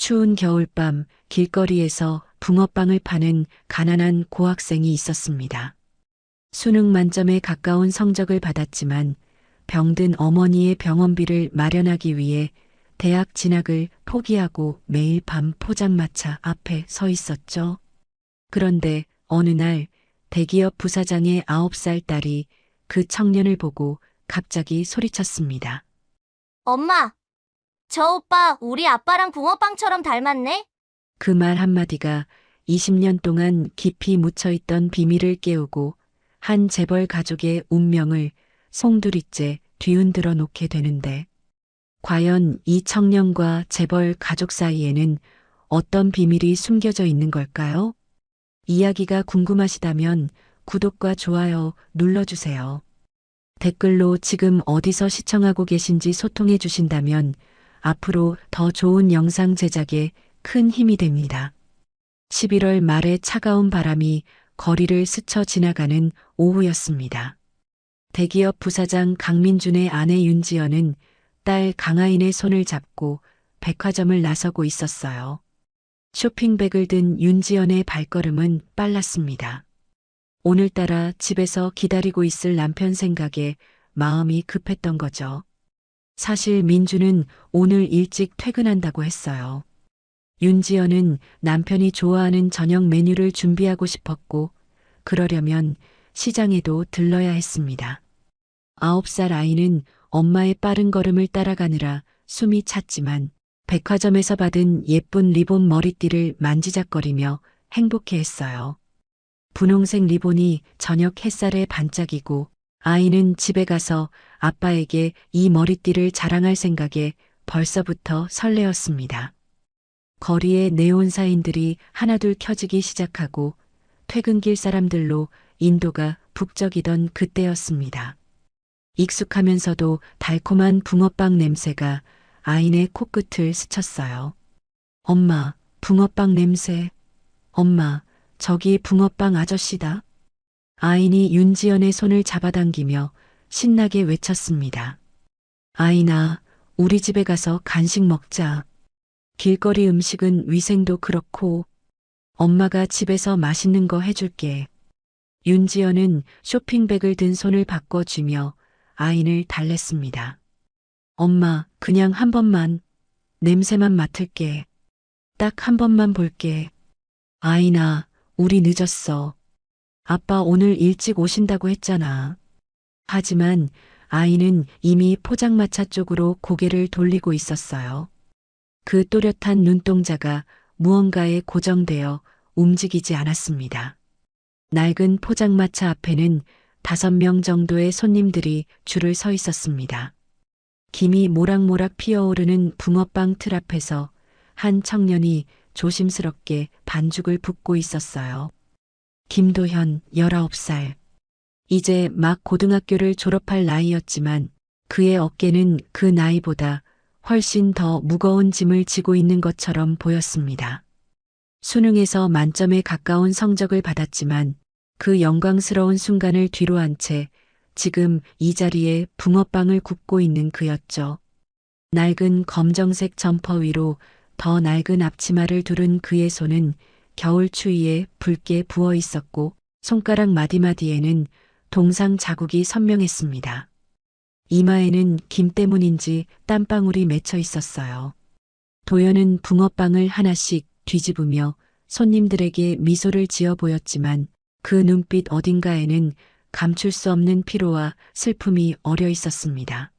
추운 겨울밤 길거리에서 붕어빵을 파는 가난한 고학생이 있었습니다. 수능 만점에 가까운 성적을 받았지만 병든 어머니의 병원비를 마련하기 위해 대학 진학을 포기하고 매일 밤 포장마차 앞에 서 있었죠. 그런데 어느 날 대기업 부사장의 9살 딸이 그 청년을 보고 갑자기 소리쳤습니다. 엄마, 저 오빠 우리 아빠랑 붕어빵처럼 닮았네? 그 말 한마디가 20년 동안 깊이 묻혀있던 비밀을 깨우고 한 재벌 가족의 운명을 송두리째 뒤흔들어 놓게 되는데, 과연 이 청년과 재벌 가족 사이에는 어떤 비밀이 숨겨져 있는 걸까요? 이야기가 궁금하시다면 구독과 좋아요 눌러주세요. 댓글로 지금 어디서 시청하고 계신지 소통해 주신다면 앞으로 더 좋은 영상 제작에 큰 힘이 됩니다. 11월 말에 차가운 바람이 거리를 스쳐 지나가는 오후였습니다. 대기업 부사장 강민준의 아내 윤지연은 딸 강하인의 손을 잡고 백화점을 나서고 있었어요. 쇼핑백을 든 윤지연의 발걸음은 빨랐습니다. 오늘따라 집에서 기다리고 있을 남편 생각에 마음이 급했던 거죠. 사실 민주는 오늘 일찍 퇴근한다고 했어요. 윤지연은 남편이 좋아하는 저녁 메뉴를 준비하고 싶었고, 그러려면 시장에도 들러야 했습니다. 9살 아이는 엄마의 빠른 걸음을 따라가느라 숨이 찼지만 백화점에서 받은 예쁜 리본 머리띠를 만지작거리며 행복해했어요. 분홍색 리본이 저녁 햇살에 반짝이고 아이는 집에 가서 아빠에게 이 머리띠를 자랑할 생각에 벌써부터 설레었습니다. 거리에 네온사인들이 하나둘 켜지기 시작하고 퇴근길 사람들로 인도가 북적이던 그때였습니다. 익숙하면서도 달콤한 붕어빵 냄새가 아이네 코끝을 스쳤어요. 엄마, 붕어빵 냄새. 엄마, 저기 붕어빵 아저씨다. 아인이 윤지연의 손을 잡아당기며 신나게 외쳤습니다. 아인아, 우리 집에 가서 간식 먹자. 길거리 음식은 위생도 그렇고 엄마가 집에서 맛있는 거 해줄게. 윤지연은 쇼핑백을 든 손을 바꿔주며 아인을 달랬습니다. 엄마, 그냥 한 번만, 냄새만 맡을게. 딱 한 번만 볼게. 아인아, 우리 늦었어. 아빠 오늘 일찍 오신다고 했잖아. 하지만 아이는 이미 포장마차 쪽으로 고개를 돌리고 있었어요. 그 또렷한 눈동자가 무언가에 고정되어 움직이지 않았습니다. 낡은 포장마차 앞에는 5명 정도의 손님들이 줄을 서 있었습니다. 김이 모락모락 피어오르는 붕어빵 틀 앞에서 한 청년이 조심스럽게 반죽을 붓고 있었어요. 김도현, 19살. 이제 막 고등학교를 졸업할 나이였지만 그의 어깨는 그 나이보다 훨씬 더 무거운 짐을 지고 있는 것처럼 보였습니다. 수능에서 만점에 가까운 성적을 받았지만 그 영광스러운 순간을 뒤로한 채 지금 이 자리에 붕어빵을 굽고 있는 그였죠. 낡은 검정색 점퍼 위로 더 낡은 앞치마를 두른 그의 손은 겨울 추위에 붉게 부어 있었고 손가락 마디마디에는 동상 자국이 선명했습니다. 이마에는 김 때문인지 땀방울이 맺혀 있었어요. 도연은 붕어빵을 하나씩 뒤집으며 손님들에게 미소를 지어 보였지만 그 눈빛 어딘가에는 감출 수 없는 피로와 슬픔이 어려 있었습니다.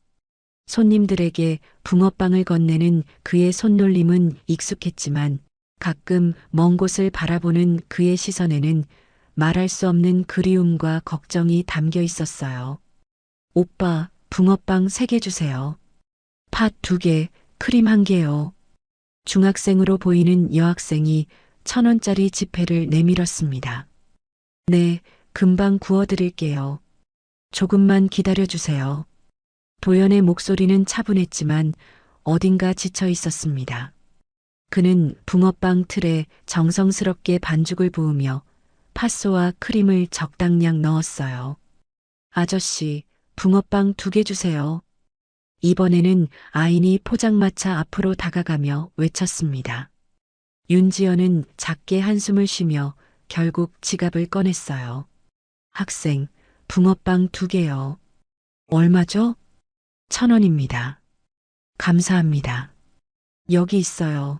손님들에게 붕어빵을 건네는 그의 손놀림은 익숙했지만 가끔 먼 곳을 바라보는 그의 시선에는 말할 수 없는 그리움과 걱정이 담겨 있었어요. 오빠, 붕어빵 3개 주세요. 팥 2개, 크림 1개요. 중학생으로 보이는 여학생이 1,000원짜리 지폐를 내밀었습니다. 네, 금방 구워드릴게요. 조금만 기다려주세요. 도연의 목소리는 차분했지만 어딘가 지쳐 있었습니다. 그는 붕어빵 틀에 정성스럽게 반죽을 부으며 팥소와 크림을 적당량 넣었어요. 아저씨, 붕어빵 2개 주세요. 이번에는 아인이 포장마차 앞으로 다가가며 외쳤습니다. 윤지연은 작게 한숨을 쉬며 결국 지갑을 꺼냈어요. 학생, 붕어빵 2개요. 얼마죠? 1,000원입니다. 감사합니다. 여기 있어요.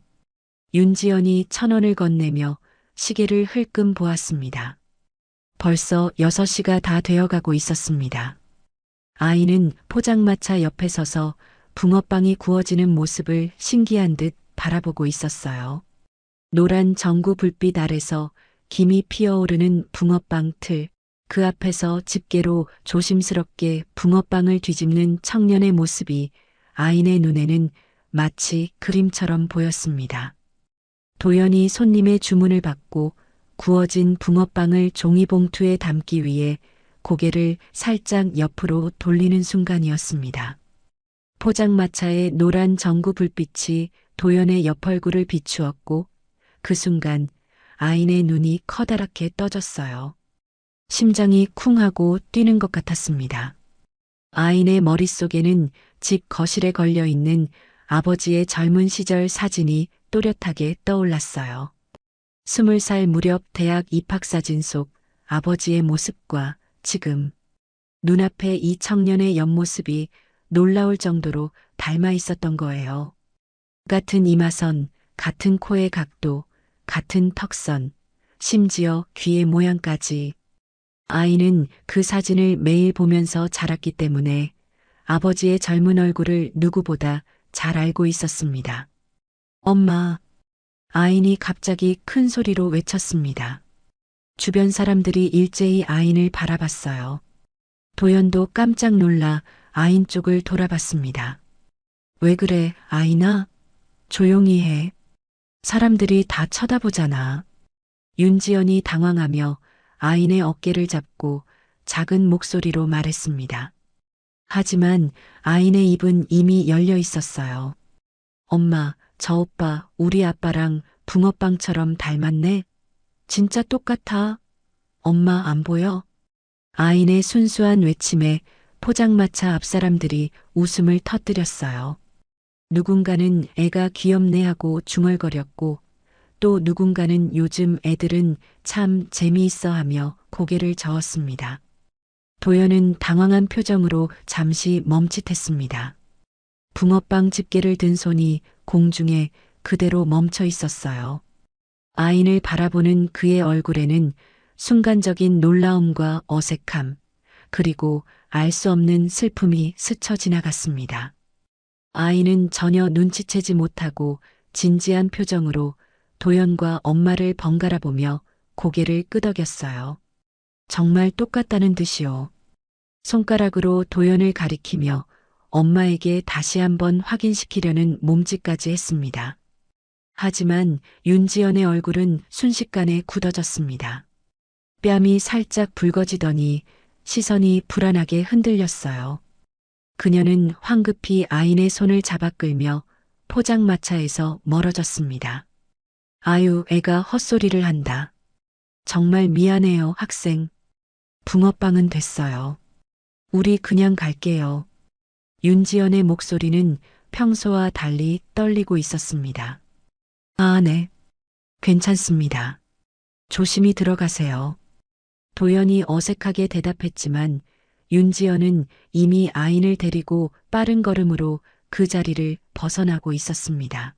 윤지연이 1,000원을 건네며 시계를 흘끔 보았습니다. 벌써 6시가 다 되어가고 있었습니다. 아이는 포장마차 옆에 서서 붕어빵이 구워지는 모습을 신기한 듯 바라보고 있었어요. 노란 전구 불빛 아래서 김이 피어오르는 붕어빵 틀, 그 앞에서 집게로 조심스럽게 붕어빵을 뒤집는 청년의 모습이 아인의 눈에는 마치 그림처럼 보였습니다. 도연이 손님의 주문을 받고 구워진 붕어빵을 종이봉투에 담기 위해 고개를 살짝 옆으로 돌리는 순간이었습니다. 포장마차의 노란 전구 불빛이 도연의 옆얼굴을 비추었고 그 순간 아인의 눈이 커다랗게 떠졌어요. 심장이 쿵 하고 뛰는 것 같았습니다. 아인의 머릿속에는 집 거실에 걸려 있는 아버지의 젊은 시절 사진이 또렷하게 떠올랐어요. 20살 무렵 대학 입학사진 속 아버지의 모습과 지금 눈앞에 이 청년의 옆모습이 놀라울 정도로 닮아 있었던 거예요. 같은 이마선, 같은 코의 각도, 같은 턱선, 심지어 귀의 모양까지. 아이는 그 사진을 매일 보면서 자랐기 때문에 아버지의 젊은 얼굴을 누구보다 잘 알고 있었습니다. 엄마. 아인이 갑자기 큰 소리로 외쳤습니다. 주변 사람들이 일제히 아인을 바라봤어요. 도연도 깜짝 놀라 아인 쪽을 돌아봤습니다. 왜 그래, 아인아? 조용히 해. 사람들이 다 쳐다보잖아. 윤지연이 당황하며 아인의 어깨를 잡고 작은 목소리로 말했습니다. 하지만 아인의 입은 이미 열려 있었어요. 엄마, 저 오빠 우리 아빠랑 붕어빵처럼 닮았네? 진짜 똑같아. 엄마 안 보여? 아인의 순수한 외침에 포장마차 앞 사람들이 웃음을 터뜨렸어요. 누군가는 애가 귀엽네 하고 중얼거렸고 또 누군가는 요즘 애들은 참 재미있어 하며 고개를 저었습니다. 도연은 당황한 표정으로 잠시 멈칫했습니다. 붕어빵 집게를 든 손이 공중에 그대로 멈춰 있었어요. 아인을 바라보는 그의 얼굴에는 순간적인 놀라움과 어색함, 그리고 알 수 없는 슬픔이 스쳐 지나갔습니다. 아이는 전혀 눈치채지 못하고 진지한 표정으로 도연과 엄마를 번갈아 보며 고개를 끄덕였어요. 정말 똑같다는 듯이요. 손가락으로 도연을 가리키며 엄마에게 다시 한번 확인시키려는 몸짓까지 했습니다. 하지만 윤지연의 얼굴은 순식간에 굳어졌습니다. 뺨이 살짝 붉어지더니 시선이 불안하게 흔들렸어요. 그녀는 황급히 아인의 손을 잡아 끌며 포장마차에서 멀어졌습니다. 아유, 애가 헛소리를 한다. 정말 미안해요, 학생. 붕어빵은 됐어요. 우리 그냥 갈게요. 윤지연의 목소리는 평소와 달리 떨리고 있었습니다. 아, 네. 괜찮습니다. 조심히 들어가세요. 도연이 어색하게 대답했지만 윤지연은 이미 아인을 데리고 빠른 걸음으로 그 자리를 벗어나고 있었습니다.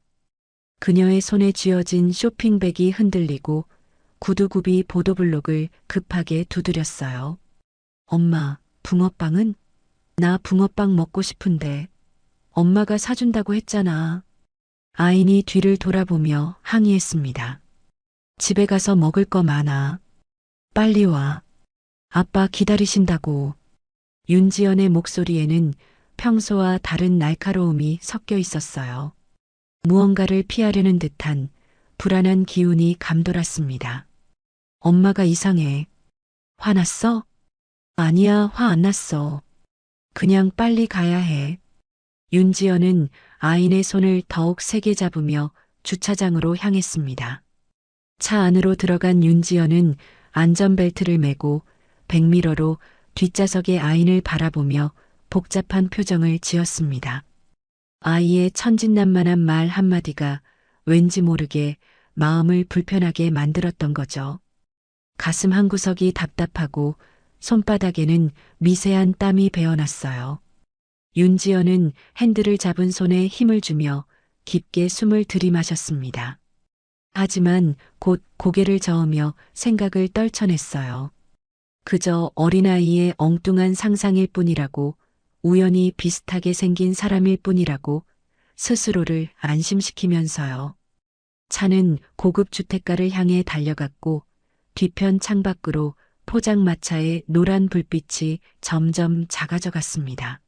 그녀의 손에 쥐어진 쇼핑백이 흔들리고 구두굽이 보도블록을 급하게 두드렸어요. 엄마, 붕어빵은? 나 붕어빵 먹고 싶은데. 엄마가 사준다고 했잖아. 아인이 뒤를 돌아보며 항의했습니다. 집에 가서 먹을 거 많아. 빨리 와. 아빠 기다리신다고. 윤지연의 목소리에는 평소와 다른 날카로움이 섞여 있었어요. 무언가를 피하려는 듯한 불안한 기운이 감돌았습니다. 엄마가 이상해. 화났어? 아니야, 화 안 났어. 그냥 빨리 가야 해. 윤지연은 아인의 손을 더욱 세게 잡으며 주차장으로 향했습니다. 차 안으로 들어간 윤지연은 안전벨트를 매고 백미러로 뒷좌석의 아인을 바라보며 복잡한 표정을 지었습니다. 아이의 천진난만한 말 한마디가 왠지 모르게 마음을 불편하게 만들었던 거죠. 가슴 한구석이 답답하고 손바닥에는 미세한 땀이 배어났어요. 윤지연은 핸들을 잡은 손에 힘을 주며 깊게 숨을 들이마셨습니다. 하지만 곧 고개를 저으며 생각을 떨쳐냈어요. 그저 어린아이의 엉뚱한 상상일 뿐이라고, 우연히 비슷하게 생긴 사람일 뿐이라고 스스로를 안심시키면서요. 차는 고급 주택가를 향해 달려갔고 뒤편 창밖으로 포장마차의 노란 불빛이 점점 작아져 갔습니다.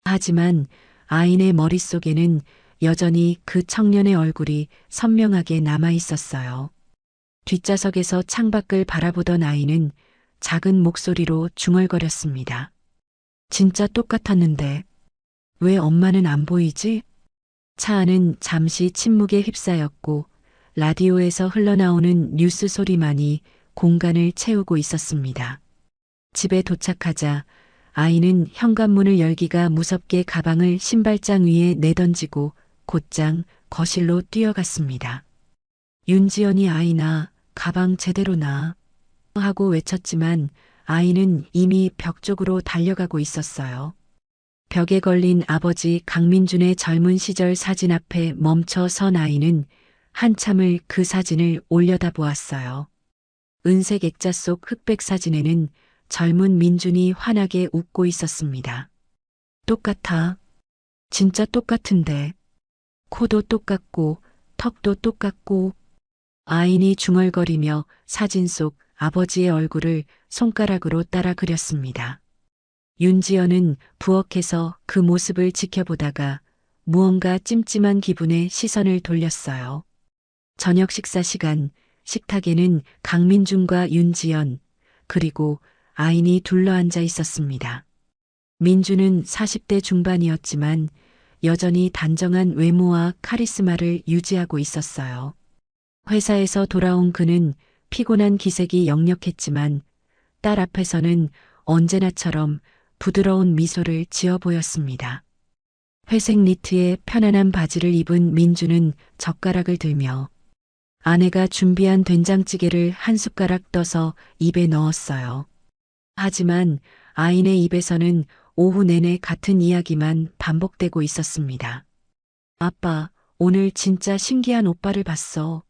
하지만 아인의 머릿속에는 여전히 그 청년의 얼굴이 선명하게 남아 있었어요. 뒷좌석에서 창밖을 바라보던 아이는 작은 목소리로 중얼거렸습니다. 진짜 똑같았는데 왜 엄마는 안 보이지? 차 안은 잠시 침묵에 휩싸였고 라디오에서 흘러나오는 뉴스 소리만이 공간을 채우고 있었습니다. 집에 도착하자 아이는 현관문을 열기가 무섭게 가방을 신발장 위에 내던지고 곧장 거실로 뛰어갔습니다. 윤지연이 아이나 가방 제대로 놔 하고 외쳤지만 아이는 이미 벽 쪽으로 달려가고 있었어요. 벽에 걸린 아버지 강민준의 젊은 시절 사진 앞에 멈춰 선 아이는 한참을 그 사진을 올려다보았어요. 은색 액자 속 흑백 사진에는 젊은 민준이 환하게 웃고 있었습니다. 똑같아. 진짜 똑같은데. 코도 똑같고 턱도 똑같고. 아인이 중얼거리며 사진 속 아버지의 얼굴을 손가락으로 따라 그렸습니다. 윤지연은 부엌에서 그 모습을 지켜보다가 무언가 찜찜한 기분에 시선을 돌렸어요. 저녁 식사 시간, 식탁에는 강민준과 윤지연, 그리고 아인이 둘러앉아 있었습니다. 민준은 40대 중반이었지만 여전히 단정한 외모와 카리스마를 유지하고 있었어요. 회사에서 돌아온 그는 피곤한 기색이 역력했지만 딸 앞에서는 언제나처럼 부드러운 미소를 지어 보였습니다. 회색 니트에 편안한 바지를 입은 민주는 젓가락을 들며 아내가 준비한 된장찌개를 한 숟가락 떠서 입에 넣었어요. 하지만 아인의 입에서는 오후 내내 같은 이야기만 반복되고 있었습니다. 아빠, 오늘 진짜 신기한 오빠를 봤어.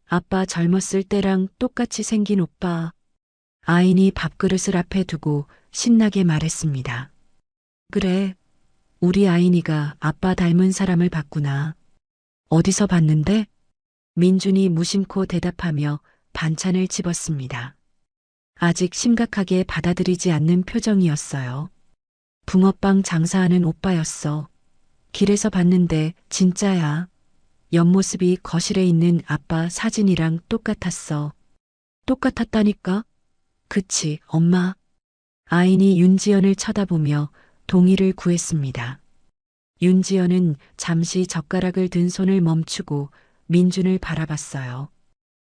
아빠 젊었을 때랑 똑같이 생긴 오빠. 아인이 밥그릇을 앞에 두고 신나게 말했습니다. 그래, 우리 아인이가 아빠 닮은 사람을 봤구나. 어디서 봤는데? 민준이 무심코 대답하며 반찬을 집었습니다. 아직 심각하게 받아들이지 않는 표정이었어요. 붕어빵 장사하는 오빠였어. 길에서 봤는데 진짜야. 옆모습이 거실에 있는 아빠 사진이랑 똑같았어. 똑같았다니까? 그치, 엄마. 아인이 윤지연을 쳐다보며 동의를 구했습니다. 윤지연은 잠시 젓가락을 든 손을 멈추고 민준을 바라봤어요.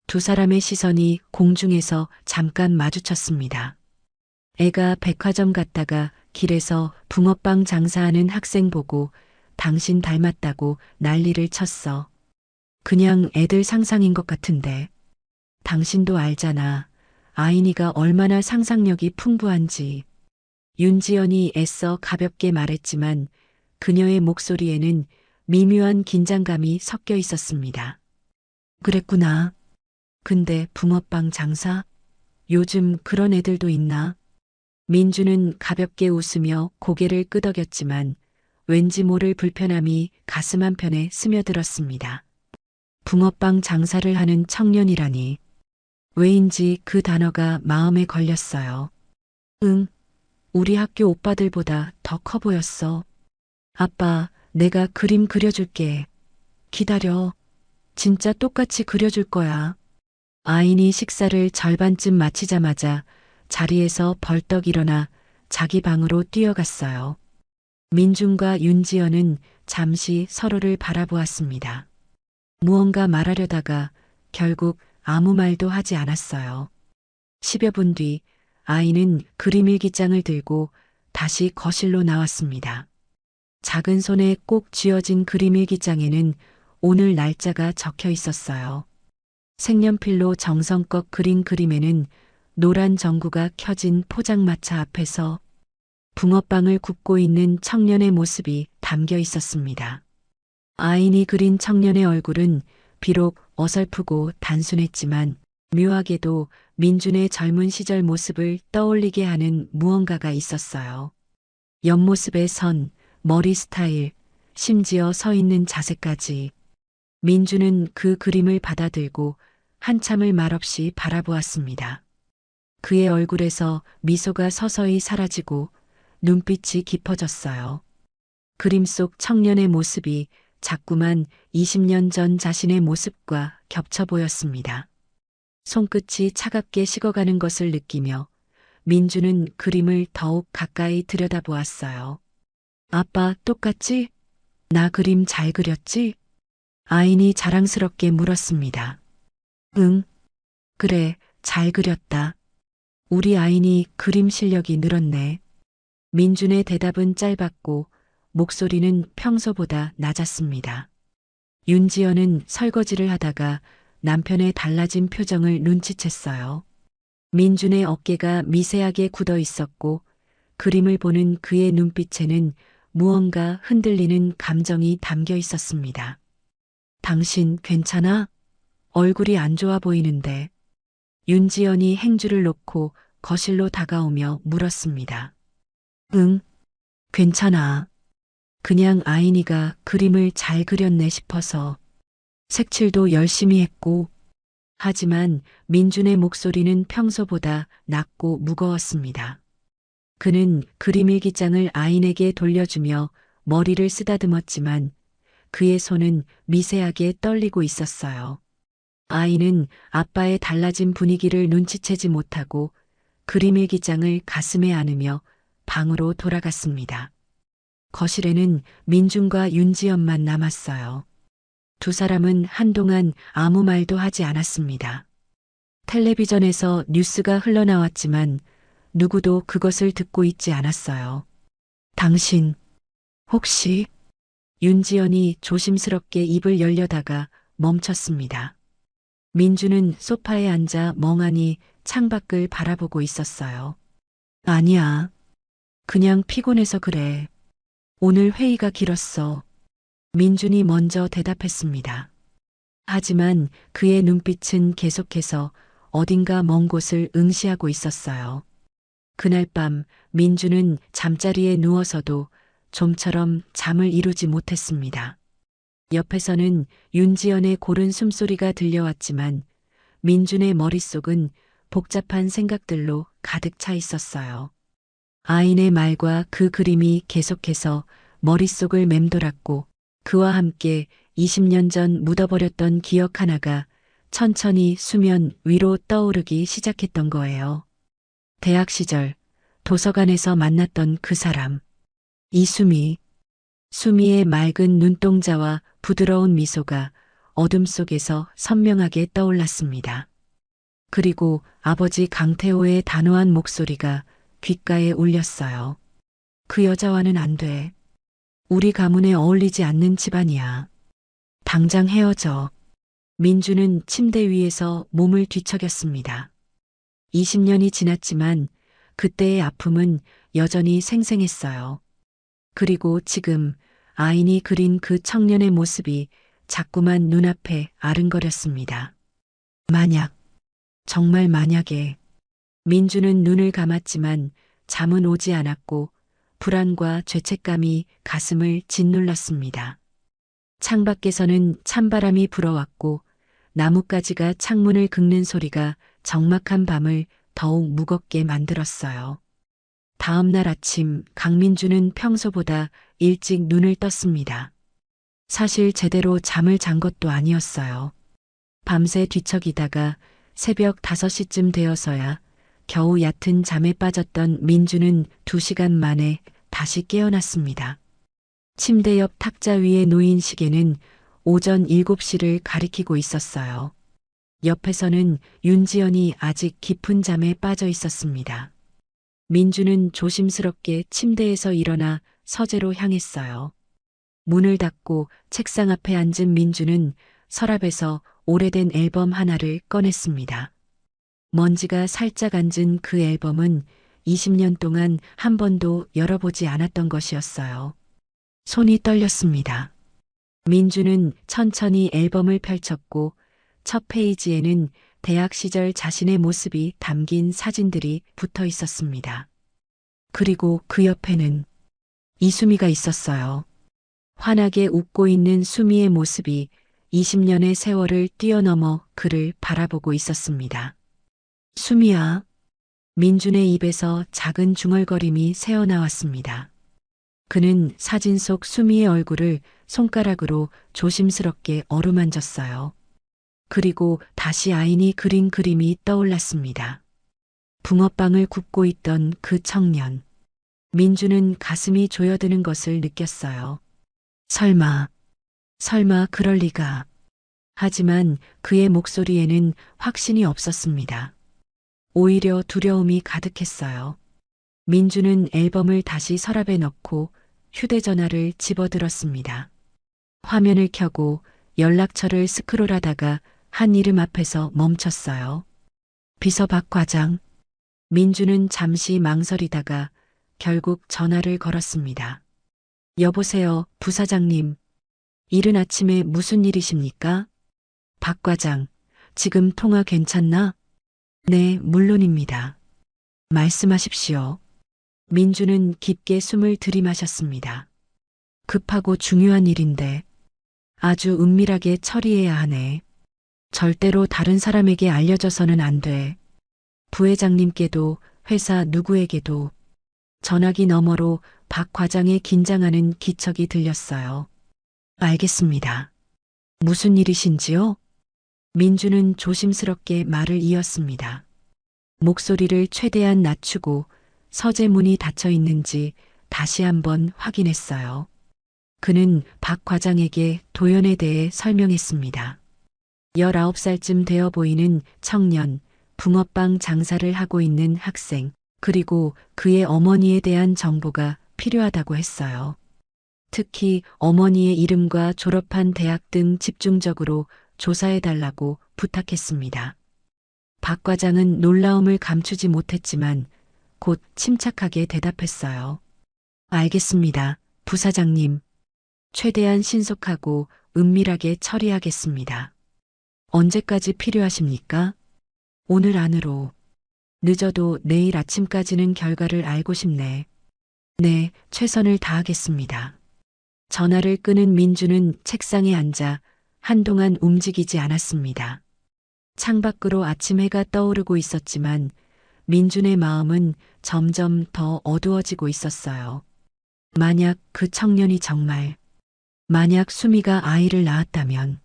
두 사람의 시선이 공중에서 잠깐 마주쳤습니다. 애가 백화점 갔다가 길에서 붕어빵 장사하는 학생 보고 당신 닮았다고 난리를 쳤어. 그냥 애들 상상인 것 같은데. 당신도 알잖아. 아인이가 얼마나 상상력이 풍부한지. 윤지연이 애써 가볍게 말했지만 그녀의 목소리에는 미묘한 긴장감이 섞여 있었습니다. 그랬구나. 근데 붕어빵 장사? 요즘 그런 애들도 있나? 민주는 가볍게 웃으며 고개를 끄덕였지만 왠지 모를 불편함이 가슴 한편에 스며들었습니다. 붕어빵 장사를 하는 청년이라니. 왜인지 그 단어가 마음에 걸렸어요. 응, 우리 학교 오빠들보다 더 커 보였어. 아빠, 내가 그림 그려줄게. 기다려. 진짜 똑같이 그려줄 거야. 아인이 식사를 절반쯤 마치자마자 자리에서 벌떡 일어나 자기 방으로 뛰어갔어요. 민준과 윤지연은 잠시 서로를 바라보았습니다. 무언가 말하려다가 결국 아무 말도 하지 않았어요. 10여 분 뒤 아이는 그림 일기장을 들고 다시 거실로 나왔습니다. 작은 손에 꼭 쥐어진 그림 일기장에는 오늘 날짜가 적혀 있었어요. 색연필로 정성껏 그린 그림에는 노란 전구가 켜진 포장마차 앞에서 붕어빵을 굽고 있는 청년의 모습이 담겨 있었습니다. 아인이 그린 청년의 얼굴은 비록 어설프고 단순했지만 묘하게도 민준의 젊은 시절 모습을 떠올리게 하는 무언가가 있었어요. 옆모습의 선, 머리 스타일, 심지어 서 있는 자세까지. 민준은 그 그림을 받아들고 한참을 말없이 바라보았습니다. 그의 얼굴에서 미소가 서서히 사라지고 눈빛이 깊어졌어요. 그림 속 청년의 모습이 자꾸만 20년 전 자신의 모습과 겹쳐 보였습니다. 손끝이 차갑게 식어가는 것을 느끼며 민주는 그림을 더욱 가까이 들여다보았어요. 아빠 똑같지? 나 그림 잘 그렸지? 아인이 자랑스럽게 물었습니다. 응, 그래, 잘 그렸다. 우리 아인이 그림 실력이 늘었네. 민준의 대답은 짧았고 목소리는 평소보다 낮았습니다. 윤지연은 설거지를 하다가 남편의 달라진 표정을 눈치챘어요. 민준의 어깨가 미세하게 굳어 있었고 그림을 보는 그의 눈빛에는 무언가 흔들리는 감정이 담겨 있었습니다. 당신 괜찮아? 얼굴이 안 좋아 보이는데. 윤지연이 행주를 놓고 거실로 다가오며 물었습니다. 응, 괜찮아. 그냥 아인이가 그림을 잘 그렸네 싶어서. 색칠도 열심히 했고. 하지만 민준의 목소리는 평소보다 낮고 무거웠습니다. 그는 그림 일기장을 아인에게 돌려주며 머리를 쓰다듬었지만 그의 손은 미세하게 떨리고 있었어요. 아이는 아빠의 달라진 분위기를 눈치채지 못하고 그림 일기장을 가슴에 안으며 방으로 돌아갔습니다. 거실에는 민준과 윤지연만 남았어요. 두 사람은 한동안 아무 말도 하지 않았습니다. 텔레비전에서 뉴스가 흘러나왔지만 누구도 그것을 듣고 있지 않았어요. 당신, 혹시? 윤지연이 조심스럽게 입을 열려다가 멈췄습니다. 민주는 소파에 앉아 멍하니 창밖을 바라보고 있었어요. 아니야. 그냥 피곤해서 그래. 오늘 회의가 길었어. 민준이 먼저 대답했습니다. 하지만 그의 눈빛은 계속해서 어딘가 먼 곳을 응시하고 있었어요. 그날 밤 민준은 잠자리에 누워서도 좀처럼 잠을 이루지 못했습니다. 옆에서는 윤지연의 고른 숨소리가 들려왔지만 민준의 머릿속은 복잡한 생각들로 가득 차 있었어요. 아인의 말과 그 그림이 계속해서 머릿속을 맴돌았고 그와 함께 20년 전 묻어버렸던 기억 하나가 천천히 수면 위로 떠오르기 시작했던 거예요. 대학 시절 도서관에서 만났던 그 사람. 이수미. 수미의 맑은 눈동자와 부드러운 미소가 어둠 속에서 선명하게 떠올랐습니다. 그리고 아버지 강태호의 단호한 목소리가 귓가에 울렸어요. 그 여자와는 안 돼. 우리 가문에 어울리지 않는 집안이야. 당장 헤어져. 민주는 침대 위에서 몸을 뒤척였습니다. 20년이 지났지만 그때의 아픔은 여전히 생생했어요. 그리고 지금 아인이 그린 그 청년의 모습이 자꾸만 눈앞에 아른거렸습니다. 만약, 정말 만약에. 민주는 눈을 감았지만 잠은 오지 않았고 불안과 죄책감이 가슴을 짓눌렀습니다. 창밖에서는 찬바람이 불어왔고 나뭇가지가 창문을 긁는 소리가 적막한 밤을 더욱 무겁게 만들었어요. 다음 날 아침 강민주는 평소보다 일찍 눈을 떴습니다. 사실 제대로 잠을 잔 것도 아니었어요. 밤새 뒤척이다가 새벽 5시쯤 되어서야 겨우 얕은 잠에 빠졌던 민주는 2시간 만에 다시 깨어났습니다. 침대 옆 탁자 위에 놓인 시계는 오전 7시를 가리키고 있었어요. 옆에서는 윤지연이 아직 깊은 잠에 빠져 있었습니다. 민주는 조심스럽게 침대에서 일어나 서재로 향했어요. 문을 닫고 책상 앞에 앉은 민주는 서랍에서 오래된 앨범 하나를 꺼냈습니다. 먼지가 살짝 앉은 그 앨범은 20년 동안 한 번도 열어보지 않았던 것이었어요. 손이 떨렸습니다. 민주는 천천히 앨범을 펼쳤고 첫 페이지에는 대학 시절 자신의 모습이 담긴 사진들이 붙어 있었습니다. 그리고 그 옆에는 이수미가 있었어요. 환하게 웃고 있는 수미의 모습이 20년의 세월을 뛰어넘어 그를 바라보고 있었습니다. 수미야. 민준의 입에서 작은 중얼거림이 새어나왔습니다. 그는 사진 속 수미의 얼굴을 손가락으로 조심스럽게 어루만졌어요. 그리고 다시 아인이 그린 그림이 떠올랐습니다. 붕어빵을 굽고 있던 그 청년. 민주는 가슴이 조여드는 것을 느꼈어요. 설마 그럴 리가. 하지만 그의 목소리에는 확신이 없었습니다. 오히려 두려움이 가득했어요. 민주는 앨범을 다시 서랍에 넣고 휴대전화를 집어들었습니다. 화면을 켜고 연락처를 스크롤하다가 한 이름 앞에서 멈췄어요. 비서 박 과장. 민주는 잠시 망설이다가 결국 전화를 걸었습니다. 여보세요, 부사장님. 이른 아침에 무슨 일이십니까? 박 과장, 지금 통화 괜찮나? 네, 물론입니다. 말씀하십시오. 민주는 깊게 숨을 들이마셨습니다. 급하고 중요한 일인데 아주 은밀하게 처리해야 하네. 절대로 다른 사람에게 알려져서는 안 돼. 부회장님께도 회사 누구에게도. 전화기 너머로 박 과장의 긴장하는 기척이 들렸어요. 알겠습니다. 무슨 일이신지요? 민주는 조심스럽게 말을 이었습니다. 목소리를 최대한 낮추고 서재문이 닫혀 있는지 다시 한번 확인했어요. 그는 박 과장에게 도연에 대해 설명했습니다. 19살쯤 되어 보이는 청년, 붕어빵 장사를 하고 있는 학생, 그리고 그의 어머니에 대한 정보가 필요하다고 했어요. 특히 어머니의 이름과 졸업한 대학 등 집중적으로 조사해달라고 부탁했습니다. 박 과장은 놀라움을 감추지 못했지만 곧 침착하게 대답했어요. 알겠습니다, 부사장님. 최대한 신속하고 은밀하게 처리하겠습니다. 언제까지 필요하십니까? 오늘 안으로. 늦어도 내일 아침까지는 결과를 알고 싶네. 네, 최선을 다하겠습니다. 전화를 끄는 민주는 책상에 앉아 한동안 움직이지 않았습니다. 창밖으로 아침 해가 떠오르고 있었지만 민준의 마음은 점점 더 어두워지고 있었어요. 만약 그 청년이 만약 수미가 아이를 낳았다면,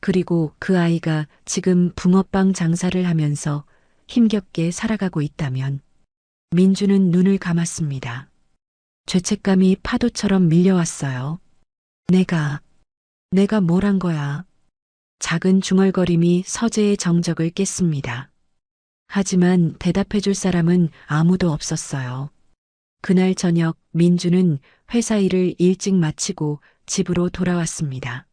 그리고 그 아이가 지금 붕어빵 장사를 하면서 힘겹게 살아가고 있다면, 민주는 눈을 감았습니다. 죄책감이 파도처럼 밀려왔어요. 내가 뭘 한 거야. 작은 중얼거림이 서재의 정적을 깼습니다. 하지만 대답해줄 사람은 아무도 없었어요. 그날 저녁 민주는 회사 일을 일찍 마치고 집으로 돌아왔습니다.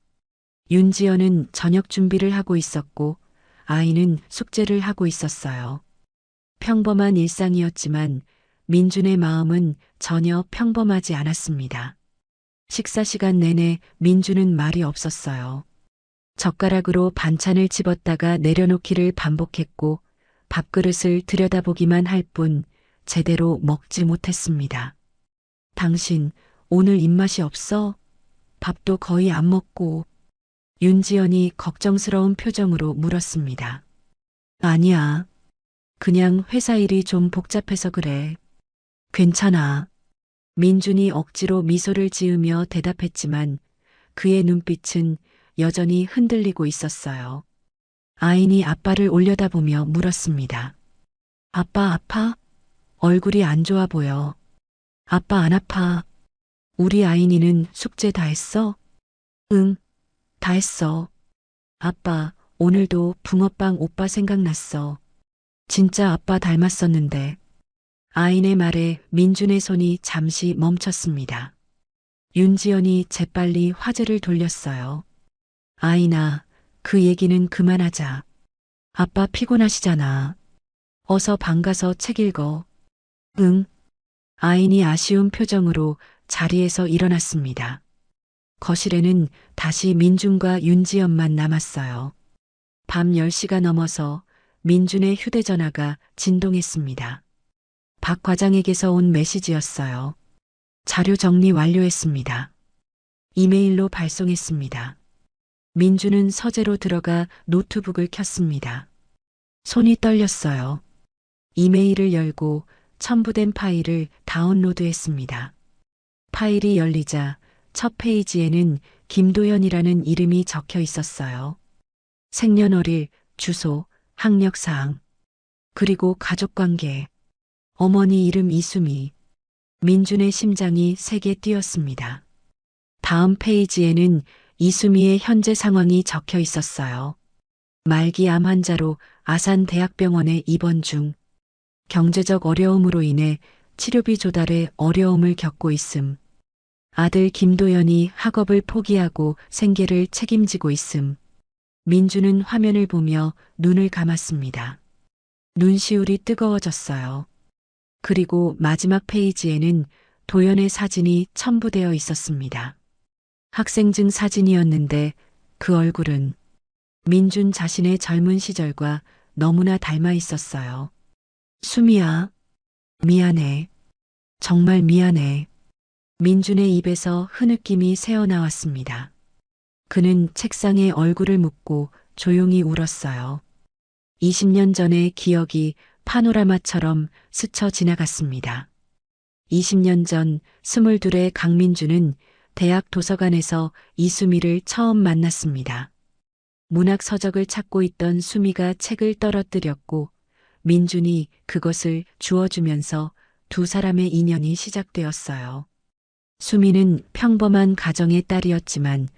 윤지연은 저녁 준비를 하고 있었고 아이는 숙제를 하고 있었어요. 평범한 일상이었지만 민준의 마음은 전혀 평범하지 않았습니다. 식사 시간 내내 민주는 말이 없었어요. 젓가락으로 반찬을 집었다가 내려놓기를 반복했고 밥그릇을 들여다보기만 할 뿐 제대로 먹지 못했습니다. 당신 오늘 입맛이 없어? 밥도 거의 안 먹고. 윤지연이 걱정스러운 표정으로 물었습니다. 아니야. 그냥 회사 일이 좀 복잡해서 그래. 괜찮아. 민준이 억지로 미소를 지으며 대답했지만 그의 눈빛은 여전히 흔들리고 있었어요. 아인이 아빠를 올려다보며 물었습니다. 아빠 아파? 얼굴이 안 좋아 보여. 아빠 안 아파. 우리 아인이는 숙제 다 했어? 응, 다 했어. 아빠, 오늘도 붕어빵 오빠 생각났어. 진짜 아빠 닮았었는데. 아인의 말에 민준의 손이 잠시 멈췄습니다. 윤지연이 재빨리 화제를 돌렸어요. 아인아, 그 얘기는 그만하자. 아빠 피곤하시잖아. 어서 방 가서 책 읽어. 응. 아인이 아쉬운 표정으로 자리에서 일어났습니다. 거실에는 다시 민준과 윤지연만 남았어요. 밤 10시가 넘어서 민준의 휴대전화가 진동했습니다. 박 과장에게서 온 메시지였어요. 자료 정리 완료했습니다. 이메일로 발송했습니다. 민준은 서재로 들어가 노트북을 켰습니다. 손이 떨렸어요. 이메일을 열고 첨부된 파일을 다운로드했습니다. 파일이 열리자 첫 페이지에는 김도연이라는 이름이 적혀 있었어요. 생년월일, 주소, 학력사항, 그리고 가족관계, 어머니 이름 이수미. 민준의 심장이 세게 뛰었습니다. 다음 페이지에는 이수미의 현재 상황이 적혀 있었어요. 말기 암 환자로 아산대학병원에 입원 중. 경제적 어려움으로 인해 치료비 조달에 어려움을 겪고 있음. 아들 김도연이 학업을 포기하고 생계를 책임지고 있음. 민주는 화면을 보며 눈을 감았습니다. 눈시울이 뜨거워졌어요. 그리고 마지막 페이지에는 도연의 사진이 첨부되어 있었습니다. 학생증 사진이었는데 그 얼굴은 민준 자신의 젊은 시절과 너무나 닮아 있었어요. 수미야, 미안해. 정말 미안해. 민준의 입에서 흐느낌이 새어나왔습니다. 그는 책상에 얼굴을 묻고 조용히 울었어요. 20년 전의 기억이 파노라마처럼 스쳐 지나갔습니다. 20년 전 22의 강민주는 대학 도서관에서 이수미를 처음 만났습니다. 문학 서적을 찾고 있던 수미가 책을 떨어뜨렸고 민준이 그것을 주워주면서 두 사람의 인연이 시작되었어요. 수미는 평범한 가정의 딸이었지만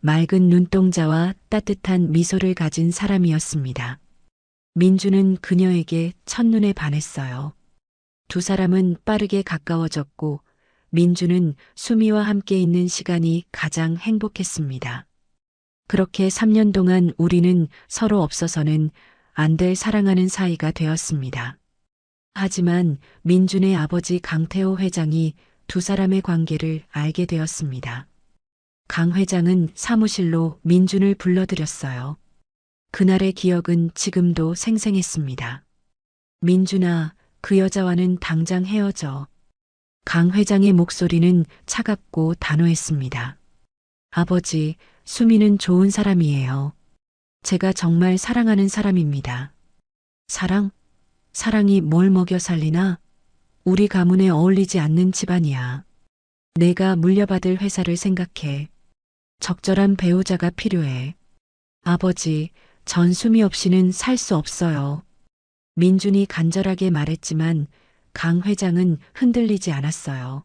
맑은 눈동자와 따뜻한 미소를 가진 사람이었습니다. 민주는 그녀에게 첫눈에 반했어요. 두 사람은 빠르게 가까워졌고 민주는 수미와 함께 있는 시간이 가장 행복했습니다. 그렇게 3년 동안 우리는 서로 없어서는 안 될 사랑하는 사이가 되었습니다. 하지만 민준의 아버지 강태호 회장이 두 사람의 관계를 알게 되었습니다. 강 회장은 사무실로 민준을 불러들였어요. 그날의 기억은 지금도 생생했습니다. 민준아, 그 여자와는 당장 헤어져. 강 회장의 목소리는 차갑고 단호했습니다. 아버지, 수미는 좋은 사람이에요. 제가 정말 사랑하는 사람입니다. 사랑? 사랑이 뭘 먹여 살리나? 우리 가문에 어울리지 않는 집안이야. 내가 물려받을 회사를 생각해. 적절한 배우자가 필요해. 아버지, 전 수미 없이는 살 수 없어요. 민준이 간절하게 말했지만 강 회장은 흔들리지 않았어요.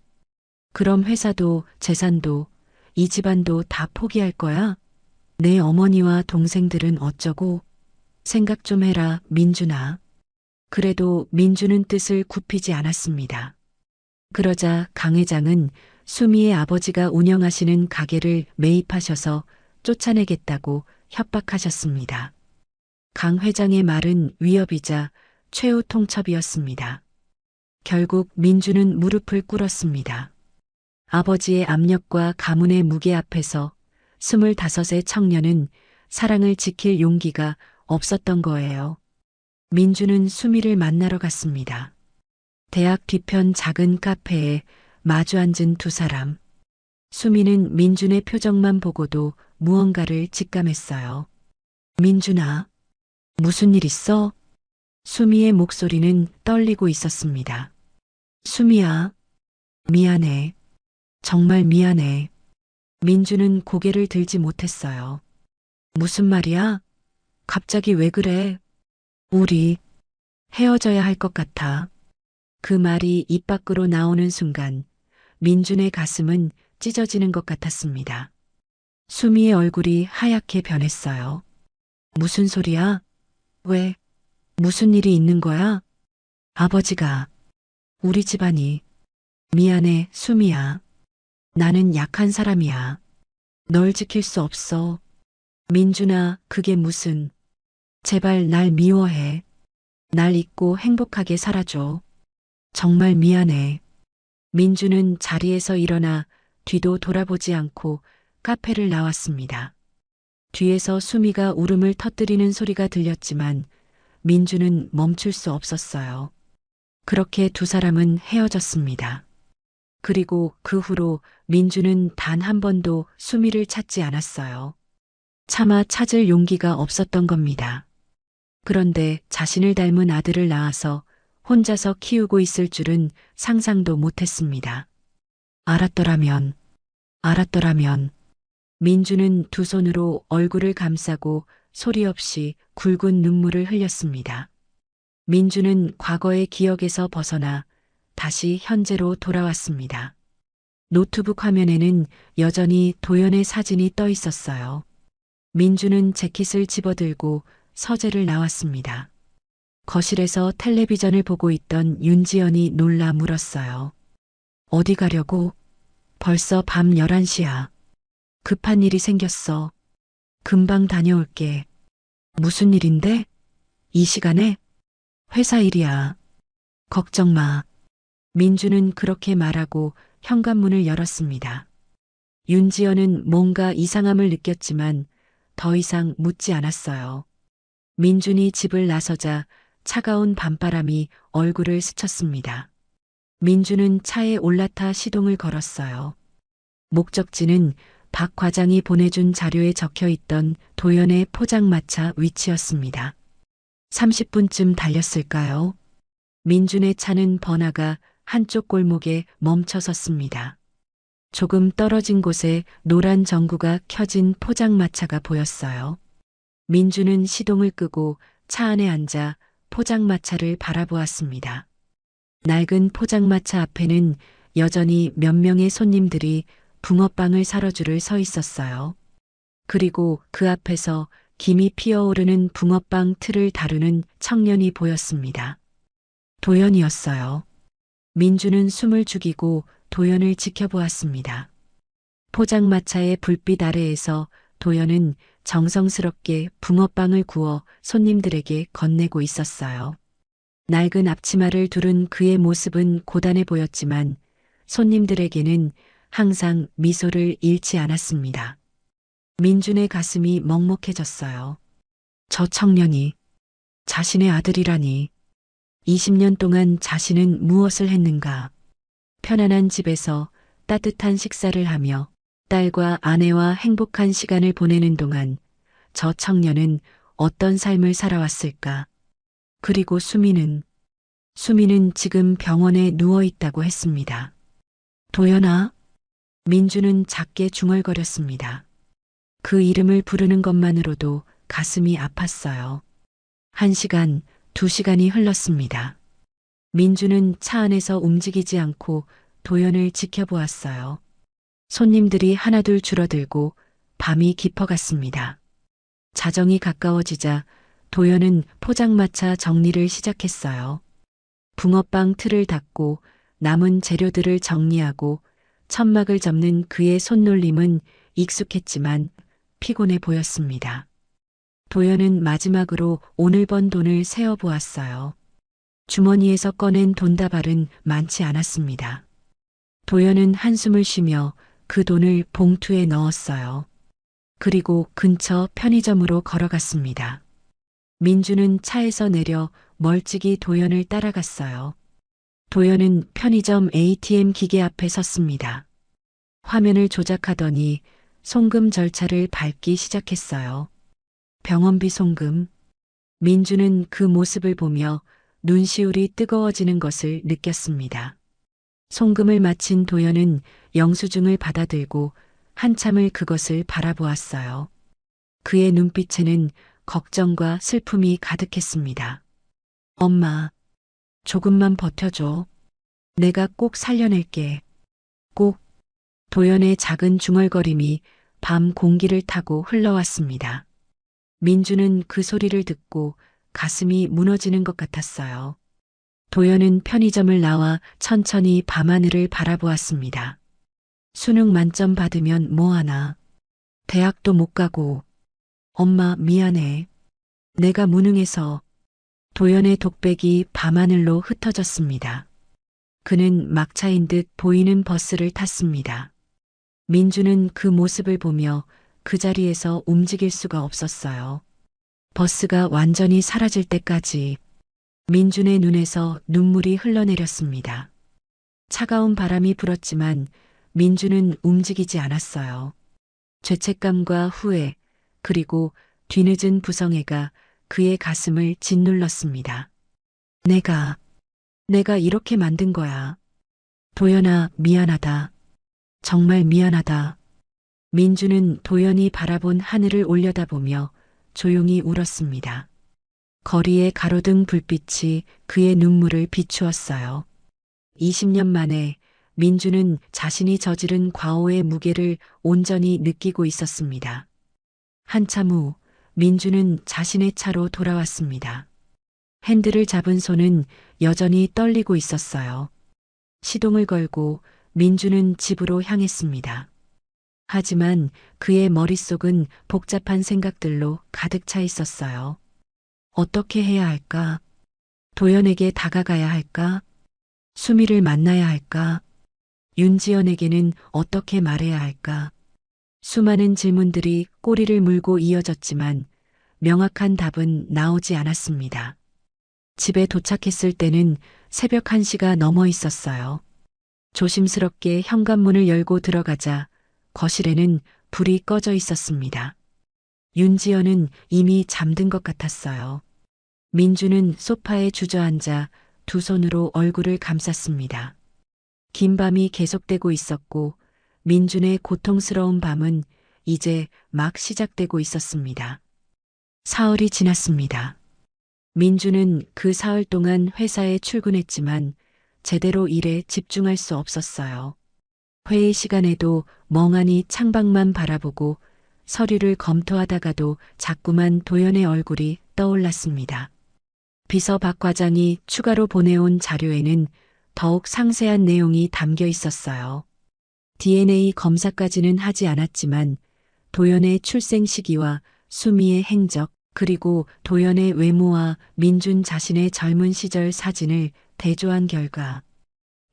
그럼 회사도 재산도 이 집안도 다 포기할 거야? 내 어머니와 동생들은 어쩌고? 생각 좀 해라, 민준아. 그래도 민준은 뜻을 굽히지 않았습니다. 그러자 강 회장은 수미의 아버지가 운영하시는 가게를 매입하셔서 쫓아내겠다고 협박하셨습니다. 강 회장의 말은 위협이자 최후 통첩이었습니다. 결국 민준은 무릎을 꿇었습니다. 아버지의 압력과 가문의 무게 앞에서 25의 청년은 사랑을 지킬 용기가 없었던 거예요. 민준은 수미를 만나러 갔습니다. 대학 뒤편 작은 카페에 마주 앉은 두 사람. 수미는 민준의 표정만 보고도 무언가를 직감했어요. 민준아, 무슨 일 있어? 수미의 목소리는 떨리고 있었습니다. 수미야, 미안해. 정말 미안해. 민준은 고개를 들지 못했어요. 무슨 말이야? 갑자기 왜 그래? 우리 헤어져야 할 것 같아. 그 말이 입 밖으로 나오는 순간 민준의 가슴은 찢어지는 것 같았습니다. 수미의 얼굴이 하얗게 변했어요. 무슨 소리야? 왜? 무슨 일이 있는 거야? 아버지가, 우리 집안이. 미안해, 수미야. 나는 약한 사람이야. 널 지킬 수 없어. 민준아, 그게 무슨. 제발 날 미워해. 날 잊고 행복하게 살아줘. 정말 미안해. 민주는 자리에서 일어나 뒤도 돌아보지 않고 카페를 나왔습니다. 뒤에서 수미가 울음을 터뜨리는 소리가 들렸지만 민주는 멈출 수 없었어요. 그렇게 두 사람은 헤어졌습니다. 그리고 그 후로 민주는 단 한 번도 수미를 찾지 않았어요. 차마 찾을 용기가 없었던 겁니다. 그런데 자신을 닮은 아들을 낳아서 혼자서 키우고 있을 줄은 상상도 못했습니다. 알았더라면, 알았더라면. 민주는 두 손으로 얼굴을 감싸고 소리 없이 굵은 눈물을 흘렸습니다. 민주는 과거의 기억에서 벗어나 다시 현재로 돌아왔습니다. 노트북 화면에는 여전히 도연의 사진이 떠 있었어요. 민주는 재킷을 집어들고 서재를 나왔습니다. 거실에서 텔레비전을 보고 있던 윤지연이 놀라 물었어요. 어디 가려고? 벌써 밤 11시야. 급한 일이 생겼어. 금방 다녀올게. 무슨 일인데? 이 시간에? 회사 일이야. 걱정 마. 민주는 그렇게 말하고 현관문을 열었습니다. 윤지연은 뭔가 이상함을 느꼈지만 더 이상 묻지 않았어요. 민준이 집을 나서자 차가운 밤바람이 얼굴을 스쳤습니다. 민주는 차에 올라타 시동을 걸었어요. 목적지는 박 과장이 보내준 자료에 적혀 있던 도연의 포장마차 위치였습니다. 30분쯤 달렸을까요? 민준의 차는 번화가 한쪽 골목에 멈춰 섰습니다. 조금 떨어진 곳에 노란 전구가 켜진 포장마차가 보였어요. 민주는 시동을 끄고 차 안에 앉아 포장마차를 바라보았습니다. 낡은 포장마차 앞에는 여전히 몇 명의 손님들이 붕어빵을 사러 줄을 서 있었어요. 그리고 그 앞에서 김이 피어오르는 붕어빵 틀을 다루는 청년이 보였습니다. 도연이었어요. 민주는 숨을 죽이고 도연을 지켜보았습니다. 포장마차의 불빛 아래에서 도연은 정성스럽게 붕어빵을 구워 손님들에게 건네고 있었어요. 낡은 앞치마를 두른 그의 모습은 고단해 보였지만 손님들에게는 항상 미소를 잃지 않았습니다. 민준의 가슴이 먹먹해졌어요. 저 청년이 자신의 아들이라니. 20년 동안 자신은 무엇을 했는가? 편안한 집에서 따뜻한 식사를 하며 딸과 아내와 행복한 시간을 보내는 동안 저 청년은 어떤 삶을 살아왔을까? 그리고 수미는 지금 병원에 누워 있다고 했습니다. 도연아? 민주는 작게 중얼거렸습니다. 그 이름을 부르는 것만으로도 가슴이 아팠어요. 1시간, 2시간이 흘렀습니다. 민주는 차 안에서 움직이지 않고 도연을 지켜보았어요. 손님들이 하나둘 줄어들고 밤이 깊어갔습니다. 자정이 가까워지자 도연은 포장마차 정리를 시작했어요. 붕어빵 틀을 닫고 남은 재료들을 정리하고 천막을 접는 그의 손놀림은 익숙했지만 피곤해 보였습니다. 도연은 마지막으로 오늘 번 돈을 세어보았어요. 주머니에서 꺼낸 돈다발은 많지 않았습니다. 도연은 한숨을 쉬며 그 돈을 봉투에 넣었어요. 그리고 근처 편의점으로 걸어갔습니다. 민주는 차에서 내려 멀찍이 도연을 따라갔어요. 도연은 편의점 ATM 기계 앞에 섰습니다. 화면을 조작하더니 송금 절차를 밟기 시작했어요. 병원비 송금. 민주는 그 모습을 보며 눈시울이 뜨거워지는 것을 느꼈습니다. 송금을 마친 도연은 영수증을 받아들고 한참을 그것을 바라보았어요. 그의 눈빛에는 걱정과 슬픔이 가득했습니다. 엄마, 조금만 버텨줘. 내가 꼭 살려낼게. 꼭. 도연의 작은 중얼거림이 밤 공기를 타고 흘러왔습니다. 민주는 그 소리를 듣고 가슴이 무너지는 것 같았어요. 도연은 편의점을 나와 천천히 밤하늘을 바라보았습니다. 수능 만점 받으면 뭐하나. 대학도 못 가고 엄마, 미안해. 내가 무능해서. 도연의 독백이 밤하늘로 흩어졌습니다. 그는 막차인 듯 보이는 버스를 탔습니다. 민주는 그 모습을 보며 그 자리에서 움직일 수가 없었어요. 버스가 완전히 사라질 때까지 민준의 눈에서 눈물이 흘러내렸습니다. 차가운 바람이 불었지만 민주는 움직이지 않았어요. 죄책감과 후회, 그리고 뒤늦은 부성애가 그의 가슴을 짓눌렀습니다. 내가 이렇게 만든 거야. 도연아, 미안하다. 정말 미안하다. 민주는 도연이 바라본 하늘을 올려다보며 조용히 울었습니다. 거리의 가로등 불빛이 그의 눈물을 비추었어요. 20년 만에 민주는 자신이 저지른 과오의 무게를 온전히 느끼고 있었습니다. 한참 후 민주는 자신의 차로 돌아왔습니다. 핸들을 잡은 손은 여전히 떨리고 있었어요. 시동을 걸고 민주는 집으로 향했습니다. 하지만 그의 머릿속은 복잡한 생각들로 가득 차 있었어요. 어떻게 해야 할까? 도연에게 다가가야 할까? 수미를 만나야 할까? 윤지연에게는 어떻게 말해야 할까? 수많은 질문들이 꼬리를 물고 이어졌지만 명확한 답은 나오지 않았습니다. 집에 도착했을 때는 새벽 1시가 넘어 있었어요. 조심스럽게 현관문을 열고 들어가자 거실에는 불이 꺼져 있었습니다. 윤지연은 이미 잠든 것 같았어요. 민주는 소파에 주저앉아 두 손으로 얼굴을 감쌌습니다. 긴 밤이 계속되고 있었고 민준의 고통스러운 밤은 이제 막 시작되고 있었습니다. 사흘이 지났습니다. 민주는 그 사흘 동안 회사에 출근했지만 제대로 일에 집중할 수 없었어요. 회의 시간에도 멍하니 창밖만 바라보고 서류를 검토하다가도 자꾸만 도연의 얼굴이 떠올랐습니다. 비서 박 과장이 추가로 보내온 자료에는 더욱 상세한 내용이 담겨 있었어요. DNA 검사까지는 하지 않았지만 도연의 출생 시기와 수미의 행적, 그리고 도연의 외모와 민준 자신의 젊은 시절 사진을 대조한 결과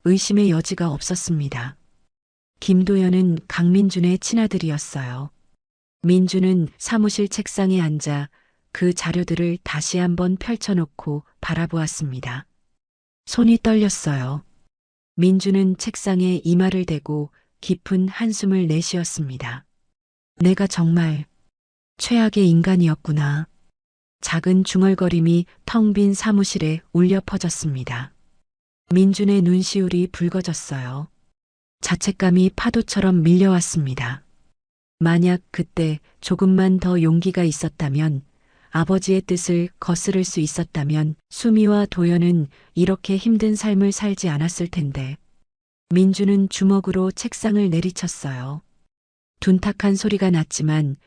의심의 여지가 없었습니다. 김도연은 강민준의 친아들이었어요. 민준은 사무실 책상에 앉아 그 자료들을 다시 한번 펼쳐놓고 바라보았습니다. 손이 떨렸어요. 민준은 책상에 이마를 대고 깊은 한숨을 내쉬었습니다. 내가 정말 최악의 인간이었구나. 작은 중얼거림이 텅 빈 사무실에 울려 퍼졌습니다. 민준의 눈시울이 붉어졌어요. 자책감이 파도처럼 밀려왔습니다. 만약 그때 조금만 더 용기가 있었다면, 아버지의 뜻을 거스를 수 있었다면 수미와 도연은 이렇게 힘든 삶을 살지 않았을 텐데. 민주는 주먹으로 책상을 내리쳤어요. 둔탁한 소리가 났지만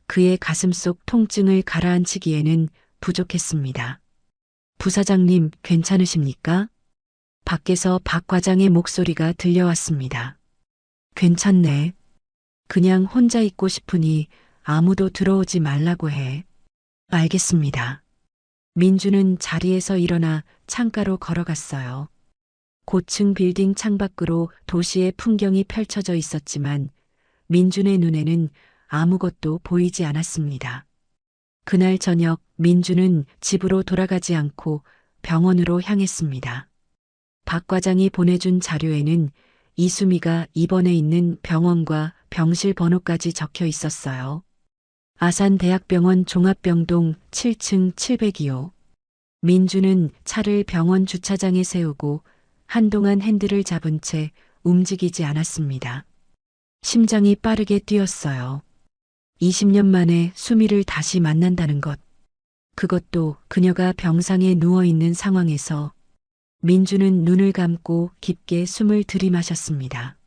그의 가슴속 통증을 가라앉히기에는 부족했습니다. 부사장님, 괜찮으십니까? 밖에서 박 과장의 목소리가 들려왔습니다. 괜찮네. 그냥 혼자 있고 싶으니 아무도 들어오지 말라고 해. 알겠습니다. 민주는 자리에서 일어나 창가로 걸어갔어요. 고층 빌딩 창밖으로 도시의 풍경이 펼쳐져 있었지만 민준의 눈에는 아무것도 보이지 않았습니다. 그날 저녁 민주는 집으로 돌아가지 않고 병원으로 향했습니다. 박 과장이 보내준 자료에는 이수미가 입원해 있는 병원과 병실 번호까지 적혀 있었어요. 아산대학병원 종합병동 7층 702호. 민주는 차를 병원 주차장에 세우고 한동안 핸들을 잡은 채 움직이지 않았습니다. 심장이 빠르게 뛰었어요. 20년 만에 수미를 다시 만난다는 것. 그것도 그녀가 병상에 누워있는 상황에서. 민주는 눈을 감고 깊게 숨을 들이마셨습니다.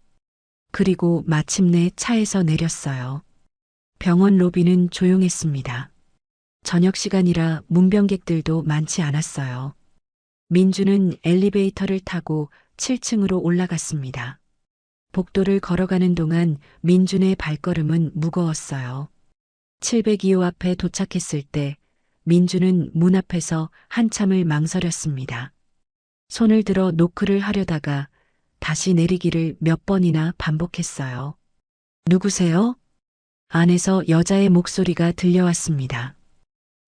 그리고 마침내 차에서 내렸어요. 병원 로비는 조용했습니다. 저녁 시간이라 문병객들도 많지 않았어요. 민주는 엘리베이터를 타고 7층으로 올라갔습니다. 복도를 걸어가는 동안 민준의 발걸음은 무거웠어요. 702호 앞에 도착했을 때 민주는 문 앞에서 한참을 망설였습니다. 손을 들어 노크를 하려다가 다시 내리기를 몇 번이나 반복했어요. 누구세요? 안에서 여자의 목소리가 들려왔습니다.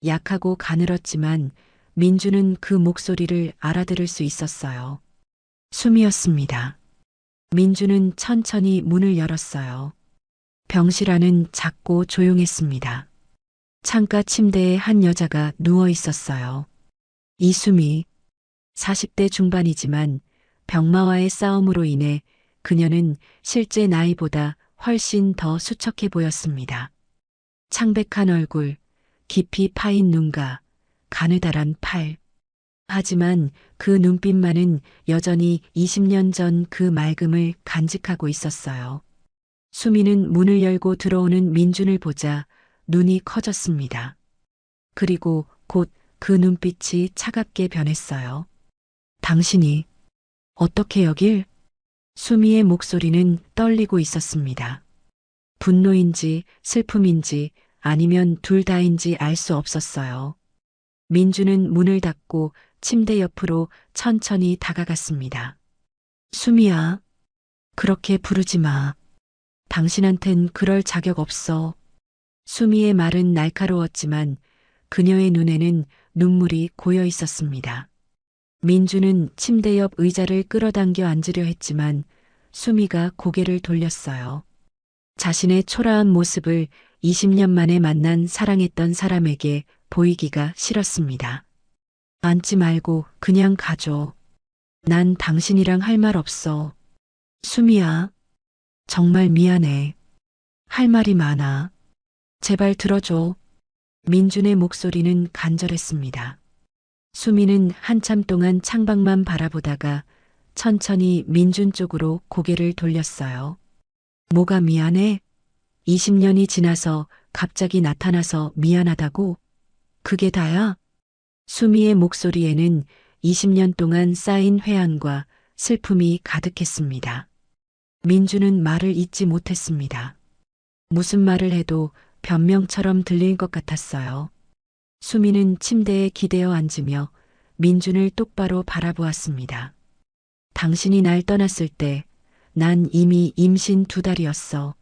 약하고 가늘었지만 민주는 그 목소리를 알아들을 수 있었어요. 숨이었습니다. 민주는 천천히 문을 열었어요. 병실 안은 작고 조용했습니다. 창가 침대에 한 여자가 누워 있었어요. 이수미, 40대 중반이지만 병마와의 싸움으로 인해 그녀는 실제 나이보다 훨씬 더 수척해 보였습니다. 창백한 얼굴, 깊이 파인 눈과 가느다란 팔. 하지만 그 눈빛만은 여전히 20년 전 그 맑음을 간직하고 있었어요. 수미는 문을 열고 들어오는 민준을 보자 눈이 커졌습니다. 그리고 곧 그 눈빛이 차갑게 변했어요. 당신이 어떻게 여길? 수미의 목소리는 떨리고 있었습니다. 분노인지 슬픔인지 아니면 둘 다인지 알 수 없었어요. 민주는 문을 닫고 침대 옆으로 천천히 다가갔습니다. 수미야, 그렇게 부르지 마. 당신한텐 그럴 자격 없어. 수미의 말은 날카로웠지만 그녀의 눈에는 눈물이 고여 있었습니다. 민주는 침대 옆 의자를 끌어당겨 앉으려 했지만 수미가 고개를 돌렸어요. 자신의 초라한 모습을 20년 만에 만난 사랑했던 사람에게 보이기가 싫었습니다. 앉지 말고 그냥 가줘. 난 당신이랑 할 말 없어. 수미야, 정말 미안해. 할 말이 많아. 제발 들어줘. 민준의 목소리는 간절했습니다. 수미는 한참 동안 창밖만 바라보다가 천천히 민준 쪽으로 고개를 돌렸어요. 뭐가 미안해? 20년이 지나서 갑자기 나타나서 미안하다고? 그게 다야? 수미의 목소리에는 20년 동안 쌓인 회한과 슬픔이 가득했습니다. 민주는 말을 잇지 못했습니다. 무슨 말을 해도 변명처럼 들릴 것 같았어요. 수미는 침대에 기대어 앉으며 민준을 똑바로 바라보았습니다. 당신이 날 떠났을 때 난 이미 임신 2달이었어.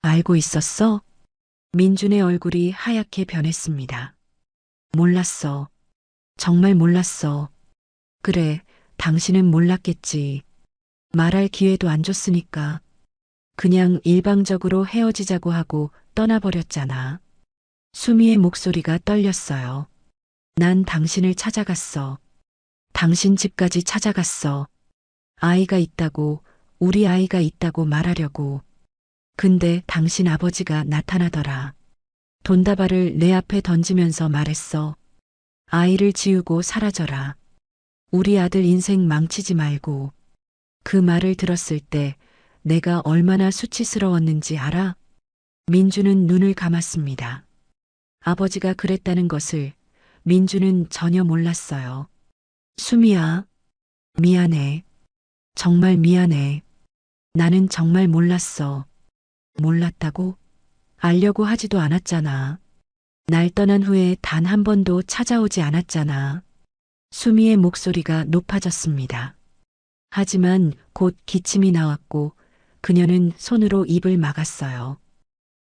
알고 있었어? 민준의 얼굴이 하얗게 변했습니다. 몰랐어. 정말 몰랐어. 그래, 당신은 몰랐겠지. 말할 기회도 안 줬으니까. 그냥 일방적으로 헤어지자고 하고 떠나버렸잖아. 수미의 목소리가 떨렸어요. 난 당신을 찾아갔어. 당신 집까지 찾아갔어. 아이가 있다고, 우리 아이가 있다고 말하려고. 근데 당신 아버지가 나타나더라. 돈다발을 내 앞에 던지면서 말했어. 아이를 지우고 사라져라. 우리 아들 인생 망치지 말고. 그 말을 들었을 때 내가 얼마나 수치스러웠는지 알아? 민주는 눈을 감았습니다. 아버지가 그랬다는 것을 민주는 전혀 몰랐어요. 수미야, 미안해. 정말 미안해. 나는 정말 몰랐어. 몰랐다고? 알려고 하지도 않았잖아. 날 떠난 후에 단 한 번도 찾아오지 않았잖아. 수미의 목소리가 높아졌습니다. 하지만 곧 기침이 나왔고 그녀는 손으로 입을 막았어요.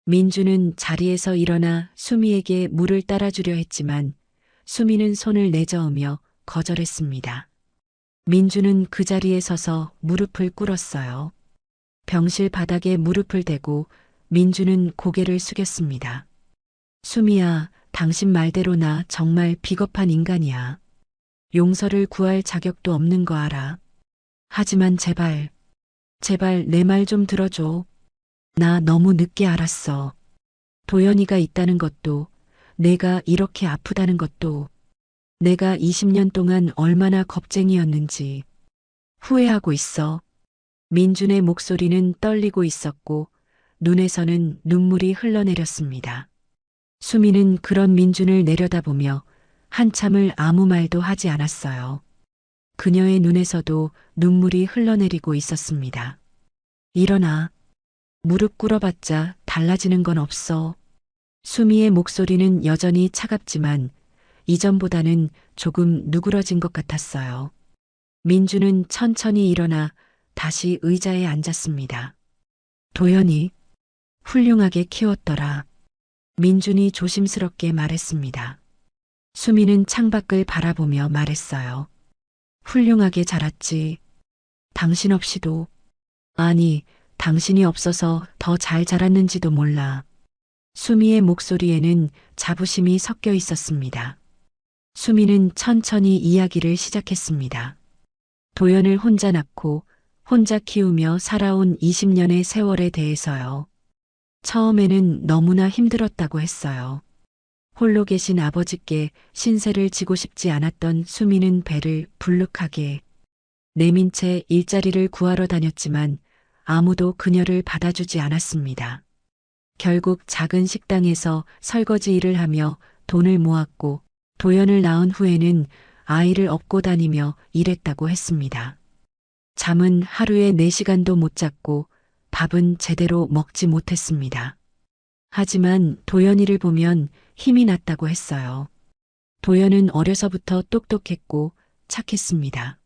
민주는 자리에서 일어나 수미에게 물을 따라주려 했지만 수미는 손을 내저으며 거절했습니다. 민주는 그 자리에 서서 무릎을 꿇었어요. 병실 바닥에 무릎을 대고 민주는 고개를 숙였습니다. 수미야, 당신 말대로 나 정말 비겁한 인간이야. 용서를 구할 자격도 없는 거 알아. 하지만 제발, 제발 내 말 좀 들어줘. 나 너무 늦게 알았어. 도연이가 있다는 것도, 내가 이렇게 아프다는 것도, 내가 20년 동안 얼마나 겁쟁이였는지 후회하고 있어. 민준의 목소리는 떨리고 있었고 눈에서는 눈물이 흘러내렸습니다. 수미는 그런 민준을 내려다보며 한참을 아무 말도 하지 않았어요. 그녀의 눈에서도 눈물이 흘러내리고 있었습니다. 일어나. 무릎 꿇어봤자 달라지는 건 없어. 수미의 목소리는 여전히 차갑지만 이전보다는 조금 누그러진 것 같았어요. 민주는 천천히 일어나 다시 의자에 앉았습니다. 도연이 훌륭하게 키웠더라. 민준이 조심스럽게 말했습니다. 수미는 창밖을 바라보며 말했어요. 훌륭하게 자랐지. 당신 없이도. 아니, 당신이 없어서 더 잘 자랐는지도 몰라. 수미의 목소리에는 자부심이 섞여 있었습니다. 수미는 천천히 이야기를 시작했습니다. 도연을 혼자 낳고 혼자 키우며 살아온 20년의 세월에 대해서요. 처음에는 너무나 힘들었다고 했어요. 홀로 계신 아버지께 신세를 지고 싶지 않았던 수미는 배를 불룩하게 내민 채 일자리를 구하러 다녔지만 아무도 그녀를 받아주지 않았습니다. 결국 작은 식당에서 설거지 일을 하며 돈을 모았고 도연을 낳은 후에는 아이를 업고 다니며 일했다고 했습니다. 잠은 하루에 4시간도 못 잤고 밥은 제대로 먹지 못했습니다. 하지만 도연이를 보면 힘이 났다고 했어요. 도연은 어려서부터 똑똑했고 착했습니다.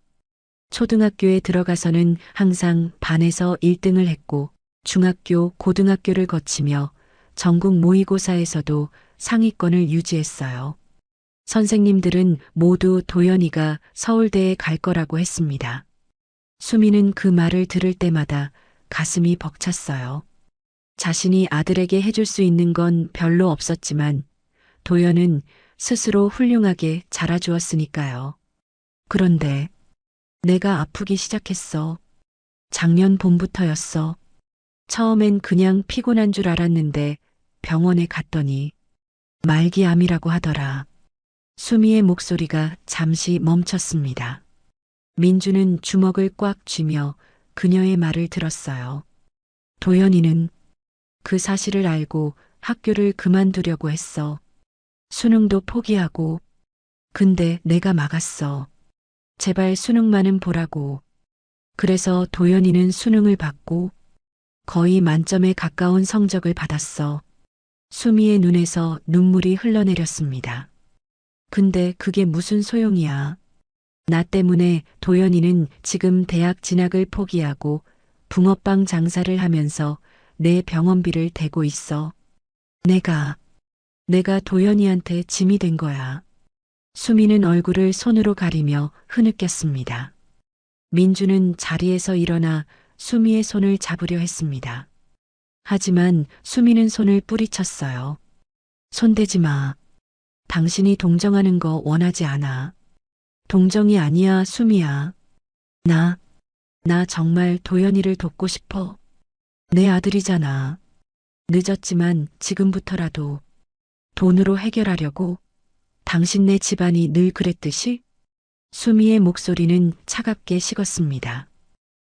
초등학교에 들어가서는 항상 반에서 1등을 했고 중학교, 고등학교를 거치며 전국 모의고사에서도 상위권을 유지했어요. 선생님들은 모두 도연이가 서울대에 갈 거라고 했습니다. 수미는 그 말을 들을 때마다 가슴이 벅찼어요. 자신이 아들에게 해줄 수 있는 건 별로 없었지만 도연은 스스로 훌륭하게 자라주었으니까요. 그런데 내가 아프기 시작했어. 작년 봄부터였어. 처음엔 그냥 피곤한 줄 알았는데 병원에 갔더니 말기암이라고 하더라. 수미의 목소리가 잠시 멈췄습니다. 민주는 주먹을 꽉 쥐며 그녀의 말을 들었어요. 도연이는 그 사실을 알고 학교를 그만두려고 했어. 수능도 포기하고. 근데 내가 막았어. 제발 수능만은 보라고. 그래서 도연이는 수능을 받고 거의 만점에 가까운 성적을 받았어. 수미의 눈에서 눈물이 흘러내렸습니다. 근데 그게 무슨 소용이야. 나 때문에 도연이는 지금 대학 진학을 포기하고 붕어빵 장사를 하면서 내 병원비를 대고 있어. 내가 도연이한테 짐이 된 거야. 수미는 얼굴을 손으로 가리며 흐느꼈습니다. 민주는 자리에서 일어나 수미의 손을 잡으려 했습니다. 하지만 수미는 손을 뿌리쳤어요. 손대지 마. 당신이 동정하는 거 원하지 않아. 동정이 아니야, 수미야. 나 정말 도연이를 돕고 싶어. 내 아들이잖아. 늦었지만 지금부터라도 돈으로 해결하려고. 당신네 집안이 늘 그랬듯이? 수미의 목소리는 차갑게 식었습니다.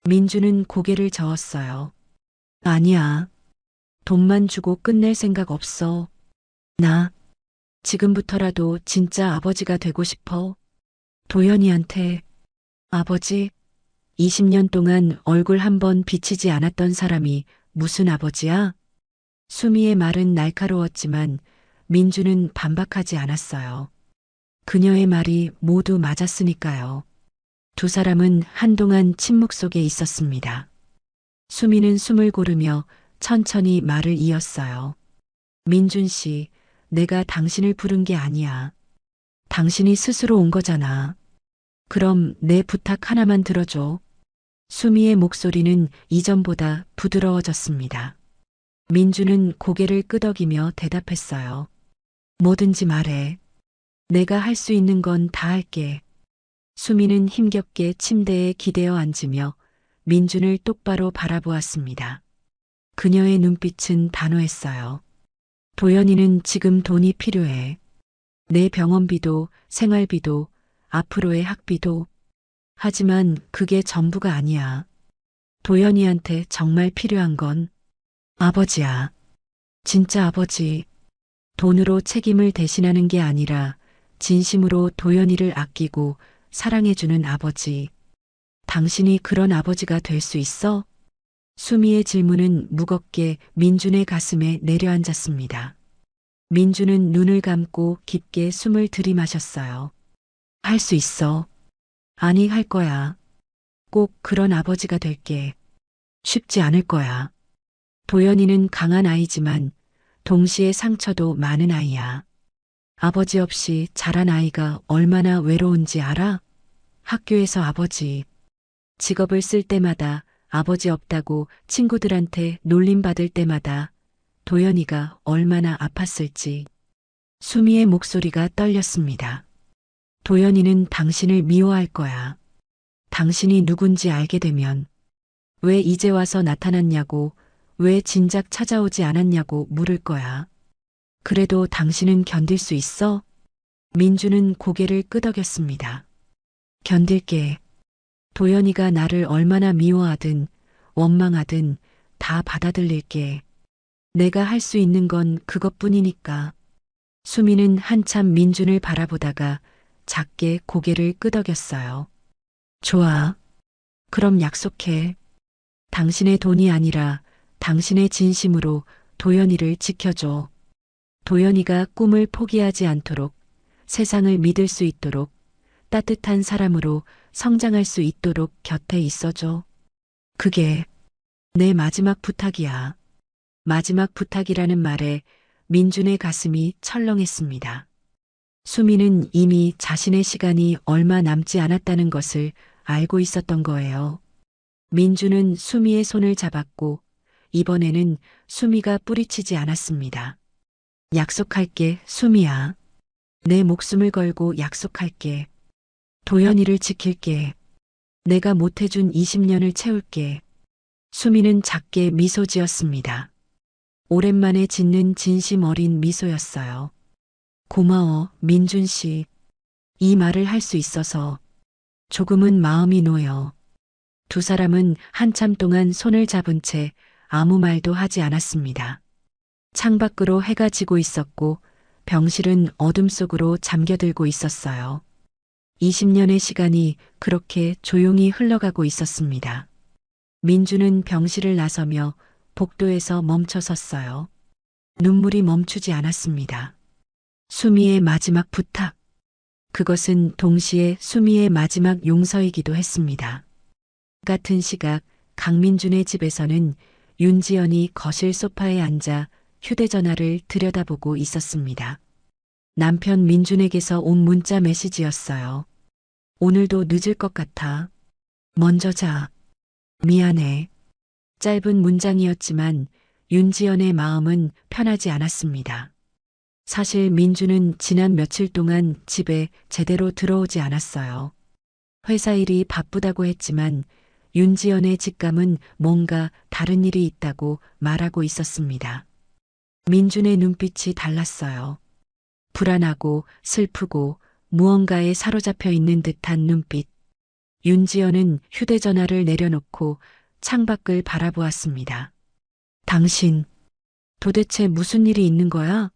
민주는 고개를 저었어요. 아니야. 돈만 주고 끝낼 생각 없어. 나 지금부터라도 진짜 아버지가 되고 싶어. 도연이한테. 아버지? 20년 동안 얼굴 한 번 비치지 않았던 사람이 무슨 아버지야? 수미의 말은 날카로웠지만 민주는 반박하지 않았어요. 그녀의 말이 모두 맞았으니까요. 두 사람은 한동안 침묵 속에 있었습니다. 수미는 숨을 고르며 천천히 말을 이었어요. 민준 씨, 내가 당신을 부른 게 아니야. 당신이 스스로 온 거잖아. 그럼 내 부탁 하나만 들어줘. 수미의 목소리는 이전보다 부드러워졌습니다. 민주는 고개를 끄덕이며 대답했어요. 뭐든지 말해. 내가 할 수 있는 건 다 할게. 수미는 힘겹게 침대에 기대어 앉으며 민준을 똑바로 바라보았습니다. 그녀의 눈빛은 단호했어요. 도연이는 지금 돈이 필요해. 내 병원비도 생활비도 앞으로의 학비도. 하지만 그게 전부가 아니야. 도연이한테 정말 필요한 건 아버지야. 진짜 아버지. 돈으로 책임을 대신하는 게 아니라 진심으로 도연이를 아끼고 사랑해주는 아버지. 당신이 그런 아버지가 될 수 있어? 수미의 질문은 무겁게 민준의 가슴에 내려앉았습니다. 민주는 눈을 감고 깊게 숨을 들이마셨어요. 할 수 있어. 아니, 할 거야. 꼭 그런 아버지가 될게. 쉽지 않을 거야. 도연이는 강한 아이지만 동시에 상처도 많은 아이야. 아버지 없이 자란 아이가 얼마나 외로운지 알아? 학교에서 아버지, 직업을 쓸 때마다 아버지 없다고 친구들한테 놀림받을 때마다 도연이가 얼마나 아팠을지. 수미의 목소리가 떨렸습니다. 도연이는 당신을 미워할 거야. 당신이 누군지 알게 되면 왜 이제 와서 나타났냐고, 왜 진작 찾아오지 않았냐고 물을 거야. 그래도 당신은 견딜 수 있어? 민주는 고개를 끄덕였습니다. 견딜게. 도연이가 나를 얼마나 미워하든 원망하든 다 받아들일게. 내가 할 수 있는 건 그것뿐이니까. 수미는 한참 민준을 바라보다가 작게 고개를 끄덕였어요. 좋아. 그럼 약속해. 당신의 돈이 아니라 당신의 진심으로 도연이를 지켜줘. 도연이가 꿈을 포기하지 않도록, 세상을 믿을 수 있도록, 따뜻한 사람으로 성장할 수 있도록 곁에 있어줘. 그게 내 마지막 부탁이야. 마지막 부탁이라는 말에 민준의 가슴이 철렁했습니다. 수미는 이미 자신의 시간이 얼마 남지 않았다는 것을 알고 있었던 거예요. 민준은 수미의 손을 잡았고 이번에는 수미가 뿌리치지 않았습니다. 약속할게, 수미야. 내 목숨을 걸고 약속할게. 도연이를 지킬게. 내가 못해준 20년을 채울게. 수미는 작게 미소 지었습니다. 오랜만에 짓는 진심 어린 미소였어요. 고마워, 민준 씨. 이 말을 할 수 있어서 조금은 마음이 놓여. 두 사람은 한참 동안 손을 잡은 채 아무 말도 하지 않았습니다. 창밖으로 해가 지고 있었고 병실은 어둠 속으로 잠겨들고 있었어요. 20년의 시간이 그렇게 조용히 흘러가고 있었습니다. 민주는 병실을 나서며 복도에서 멈춰 섰어요. 눈물이 멈추지 않았습니다. 수미의 마지막 부탁. 그것은 동시에 수미의 마지막 용서이기도 했습니다. 같은 시각 강민준의 집에서는 윤지연이 거실 소파에 앉아 휴대전화를 들여다보고 있었습니다. 남편 민준에게서 온 문자 메시지였어요. 오늘도 늦을 것 같아. 먼저 자. 미안해. 짧은 문장이었지만 윤지연의 마음은 편하지 않았습니다. 사실 민주는 지난 며칠 동안 집에 제대로 들어오지 않았어요. 회사 일이 바쁘다고 했지만 윤지연의 직감은 뭔가 다른 일이 있다고 말하고 있었습니다. 민준의 눈빛이 달랐어요. 불안하고 슬프고 무언가에 사로잡혀 있는 듯한 눈빛. 윤지연은 휴대전화를 내려놓고 창밖을 바라보았습니다. 당신, 도대체 무슨 일이 있는 거야?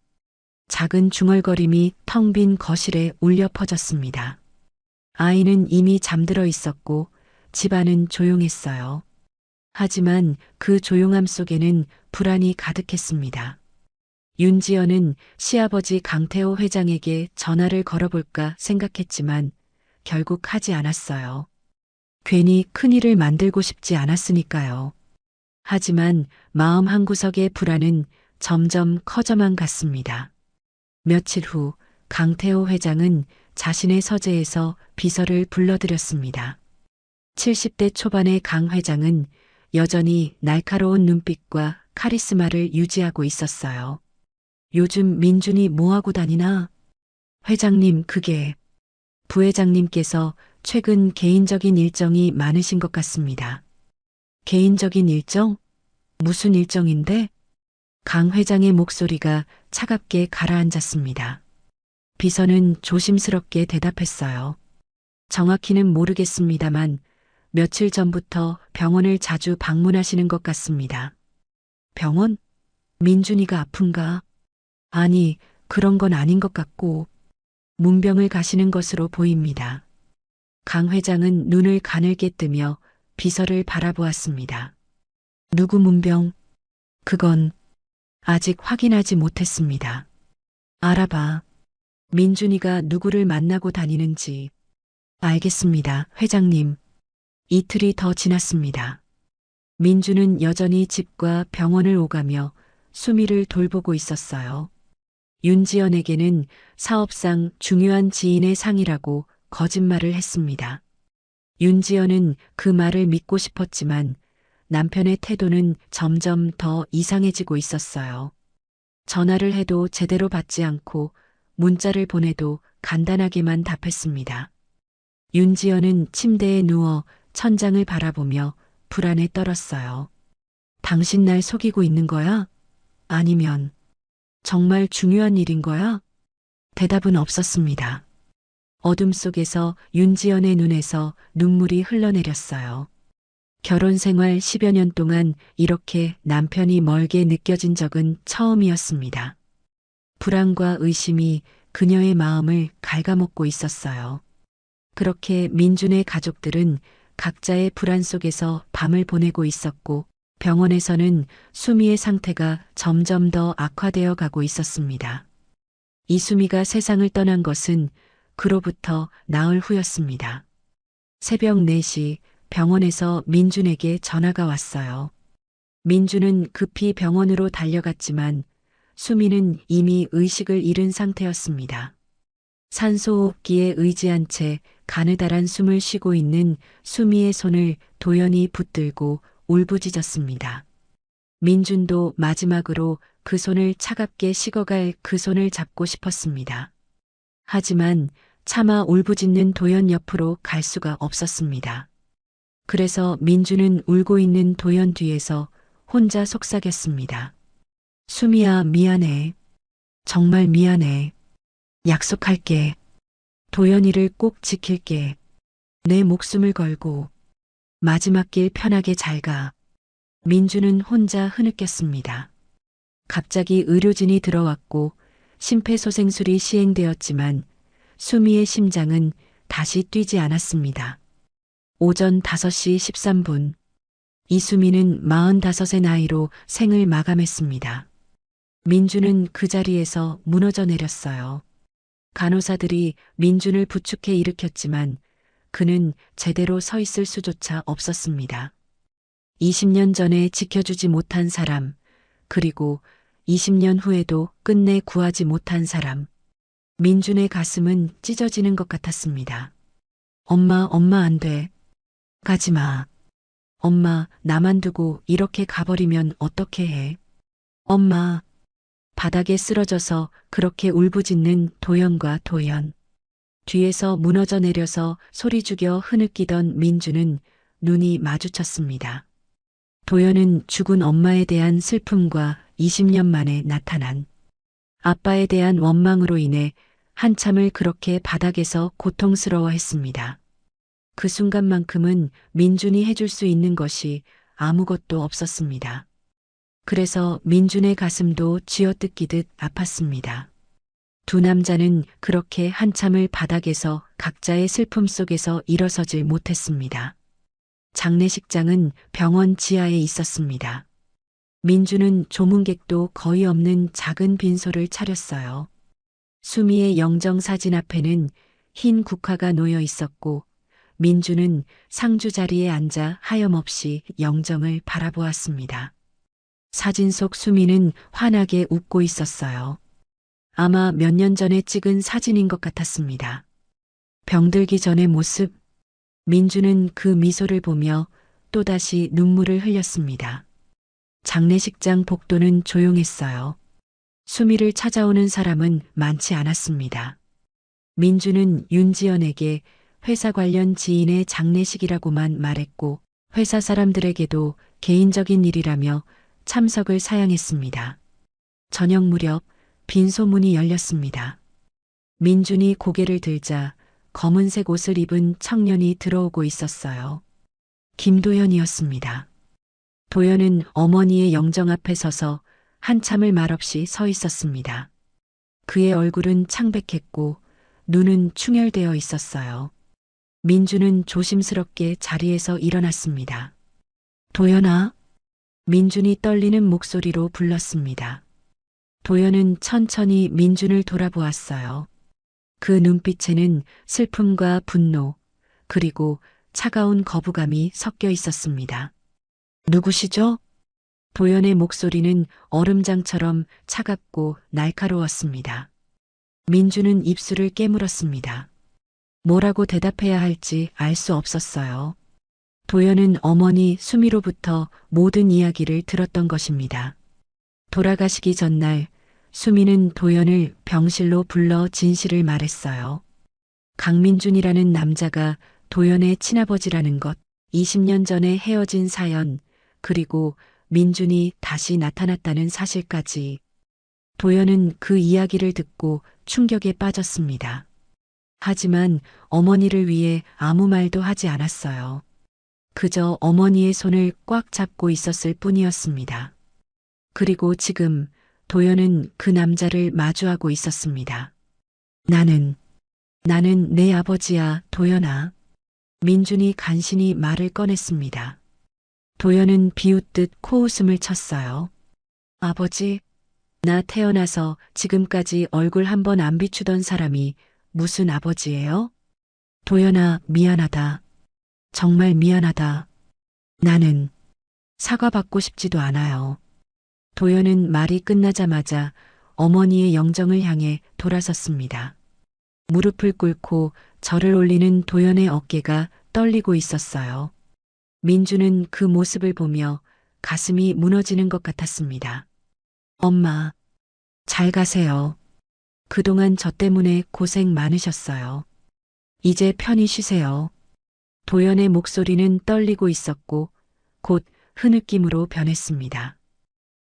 작은 중얼거림이 텅 빈 거실에 울려 퍼졌습니다. 아이는 이미 잠들어 있었고 집안은 조용했어요. 하지만 그 조용함 속에는 불안이 가득했습니다. 윤지연은 시아버지 강태호 회장에게 전화를 걸어볼까 생각했지만 결국 하지 않았어요. 괜히 큰일을 만들고 싶지 않았으니까요. 하지만 마음 한구석의 불안은 점점 커져만 갔습니다. 며칠 후 강태호 회장은 자신의 서재에서 비서를 불러들였습니다. 70대 초반의 강 회장은 여전히 날카로운 눈빛과 카리스마를 유지하고 있었어요. 요즘 민준이 뭐하고 다니나? 회장님, 그게 부회장님께서 최근 개인적인 일정이 많으신 것 같습니다. 개인적인 일정? 무슨 일정인데? 강 회장의 목소리가 차갑게 가라앉았습니다. 비서는 조심스럽게 대답했어요. 정확히는 모르겠습니다만 며칠 전부터 병원을 자주 방문하시는 것 같습니다. 병원? 민준이가 아픈가? 아니, 그런 건 아닌 것 같고 문병을 가시는 것으로 보입니다. 강 회장은 눈을 가늘게 뜨며 비서를 바라보았습니다. 누구 문병? 그건 아직 확인하지 못했습니다. 알아봐. 민준이가 누구를 만나고 다니는지. 알겠습니다, 회장님. 이틀이 더 지났습니다. 민주는 여전히 집과 병원을 오가며 수미를 돌보고 있었어요. 윤지연에게는 사업상 중요한 지인의 상이라고 거짓말을 했습니다. 윤지연은 그 말을 믿고 싶었지만 남편의 태도는 점점 더 이상해지고 있었어요. 전화를 해도 제대로 받지 않고 문자를 보내도 간단하게만 답했습니다. 윤지연은 침대에 누워 천장을 바라보며 불안에 떨었어요. 당신 날 속이고 있는 거야? 아니면 정말 중요한 일인 거야? 대답은 없었습니다. 어둠 속에서 윤지연의 눈에서 눈물이 흘러내렸어요. 결혼 생활 10여 년 동안 이렇게 남편이 멀게 느껴진 적은 처음이었습니다. 불안과 의심이 그녀의 마음을 갉아먹고 있었어요. 그렇게 민준의 가족들은 각자의 불안 속에서 밤을 보내고 있었고 병원에서는 수미의 상태가 점점 더 악화되어 가고 있었습니다. 이수미가 세상을 떠난 것은 그로부터 나흘 후였습니다. 새벽 4시 병원에서 민준에게 전화가 왔어요. 민준은 급히 병원으로 달려갔지만 수미는 이미 의식을 잃은 상태였습니다. 산소호흡기에 의지한 채 가느다란 숨을 쉬고 있는 수미의 손을 도연히 붙들고 울부짖었습니다. 민준도 마지막으로 그 손을 차갑게 식어갈 그 손을 잡고 싶었습니다. 하지만 차마 울부짖는 도연 옆으로 갈 수가 없었습니다. 그래서 민준은 울고 있는 도연 뒤에서 혼자 속삭였습니다. 수미야, 미안해. 정말 미안해. 약속할게. 도연이를 꼭 지킬게. 내 목숨을 걸고 마지막 길 편하게 잘 가. 민주는 혼자 흐느꼈습니다. 갑자기 의료진이 들어왔고 심폐소생술이 시행되었지만 수미의 심장은 다시 뛰지 않았습니다. 오전 5시 13분. 이수미는 45의 나이로 생을 마감했습니다. 민주는 그 자리에서 무너져 내렸어요. 간호사들이 민준을 부축해 일으켰지만 그는 제대로 서 있을 수조차 없었습니다. 20년 전에 지켜주지 못한 사람, 그리고 20년 후에도 끝내 구하지 못한 사람. 민준의 가슴은 찢어지는 것 같았습니다. 엄마 안 돼. 가지 마. 엄마, 나만 두고 이렇게 가버리면 어떻게 해? 엄마. 바닥에 쓰러져서 그렇게 울부짖는 도연과 도연. 뒤에서 무너져 내려서 소리 죽여 흐느끼던 민주는 눈이 마주쳤습니다. 도연은 죽은 엄마에 대한 슬픔과 20년 만에 나타난 아빠에 대한 원망으로 인해 한참을 그렇게 바닥에서 고통스러워했습니다. 그 순간만큼은 민준이 해줄 수 있는 것이 아무것도 없었습니다. 그래서 민준의 가슴도 쥐어뜯기듯 아팠습니다. 두 남자는 그렇게 한참을 바닥에서 각자의 슬픔 속에서 일어서질 못했습니다. 장례식장은 병원 지하에 있었습니다. 민주는 조문객도 거의 없는 작은 빈소를 차렸어요. 수미의 영정 사진 앞에는 흰 국화가 놓여 있었고 민주는 상주 자리에 앉아 하염없이 영정을 바라보았습니다. 사진 속 수미는 환하게 웃고 있었어요. 아마 몇 년 전에 찍은 사진인 것 같았습니다. 병들기 전의 모습. 민주는 그 미소를 보며 또다시 눈물을 흘렸습니다. 장례식장 복도는 조용했어요. 수미를 찾아오는 사람은 많지 않았습니다. 민주는 윤지연에게 회사 관련 지인의 장례식이라고만 말했고 회사 사람들에게도 개인적인 일이라며 참석을 사양했습니다. 저녁 무렵 빈소문이 열렸습니다. 민준이 고개를 들자 검은색 옷을 입은 청년이 들어오고 있었어요. 김도연이었습니다. 도연은 어머니의 영정 앞에 서서 한참을 말없이 서 있었습니다. 그의 얼굴은 창백했고 눈은 충혈되어 있었어요. 민준은 조심스럽게 자리에서 일어났습니다. 도연아. 민준이 떨리는 목소리로 불렀습니다. 도연은 천천히 민준을 돌아보았어요. 그 눈빛에는 슬픔과 분노, 그리고 차가운 거부감이 섞여 있었습니다. 누구시죠? 도연의 목소리는 얼음장처럼 차갑고 날카로웠습니다. 민주는 입술을 깨물었습니다. 뭐라고 대답해야 할지 알 수 없었어요. 도연은 어머니 수미로부터 모든 이야기를 들었던 것입니다. 돌아가시기 전날 수미는 도연을 병실로 불러 진실을 말했어요. 강민준이라는 남자가 도연의 친아버지라는 것, 20년 전에 헤어진 사연, 그리고 민준이 다시 나타났다는 사실까지. 도연은 그 이야기를 듣고 충격에 빠졌습니다. 하지만 어머니를 위해 아무 말도 하지 않았어요. 그저 어머니의 손을 꽉 잡고 있었을 뿐이었습니다. 그리고 지금 도연은 그 남자를 마주하고 있었습니다. 나는 내 아버지야, 도연아. 민준이 간신히 말을 꺼냈습니다. 도연은 비웃듯 코웃음을 쳤어요. 아버지, 나 태어나서 지금까지 얼굴 한 번 안 비추던 사람이 무슨 아버지예요? 도연아, 미안하다. 정말 미안하다. 나는 사과받고 싶지도 않아요. 도연은 말이 끝나자마자 어머니의 영정을 향해 돌아섰습니다. 무릎을 꿇고 절을 올리는 도연의 어깨가 떨리고 있었어요. 민주는 그 모습을 보며 가슴이 무너지는 것 같았습니다. 엄마, 잘 가세요. 그동안 저 때문에 고생 많으셨어요. 이제 편히 쉬세요. 도연의 목소리는 떨리고 있었고 곧 흐느낌으로 변했습니다.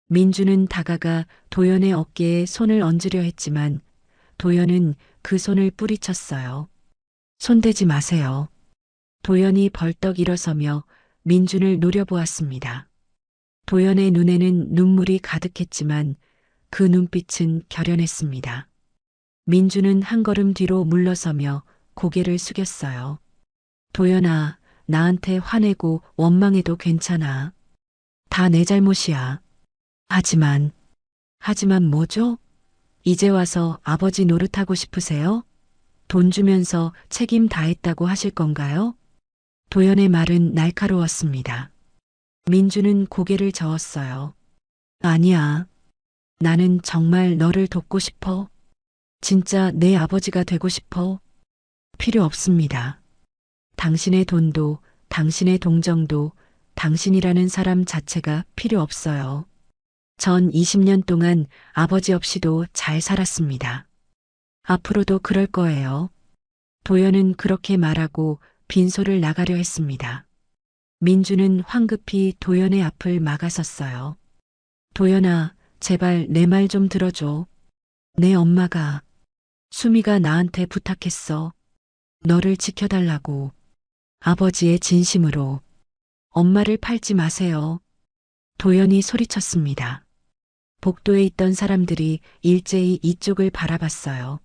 민주는 다가가 도연의 어깨에 손을 얹으려 했지만 도연은 그 손을 뿌리쳤어요. 손대지 마세요. 도연이 벌떡 일어서며 민준을 노려보았습니다. 도연의 눈에는 눈물이 가득했지만 그 눈빛은 결연했습니다. 민준은 한 걸음 뒤로 물러서며 고개를 숙였어요. 도연아, 나한테 화내고 원망해도 괜찮아. 다 내 잘못이야. 하지만 뭐죠? 이제 와서 아버지 노릇하고 싶으세요? 돈 주면서 책임 다했다고 하실 건가요? 도연의 말은 날카로웠습니다. 민주는 고개를 저었어요. 아니야. 나는 정말 너를 돕고 싶어. 진짜 내 아버지가 되고 싶어. 필요 없습니다. 당신의 돈도, 당신의 동정도, 당신이라는 사람 자체가 필요 없어요. 전 20년 동안 아버지 없이도 잘 살았습니다. 앞으로도 그럴 거예요. 도연은 그렇게 말하고 빈소를 나가려 했습니다. 민주는 황급히 도연의 앞을 막아섰어요. 도연아, 제발 내 말 좀 들어줘. 내 엄마가, 수미가 나한테 부탁했어. 너를 지켜달라고. 아버지의 진심으로. 엄마를 팔지 마세요. 도연이 소리쳤습니다. 복도에 있던 사람들이 일제히 이쪽을 바라봤어요.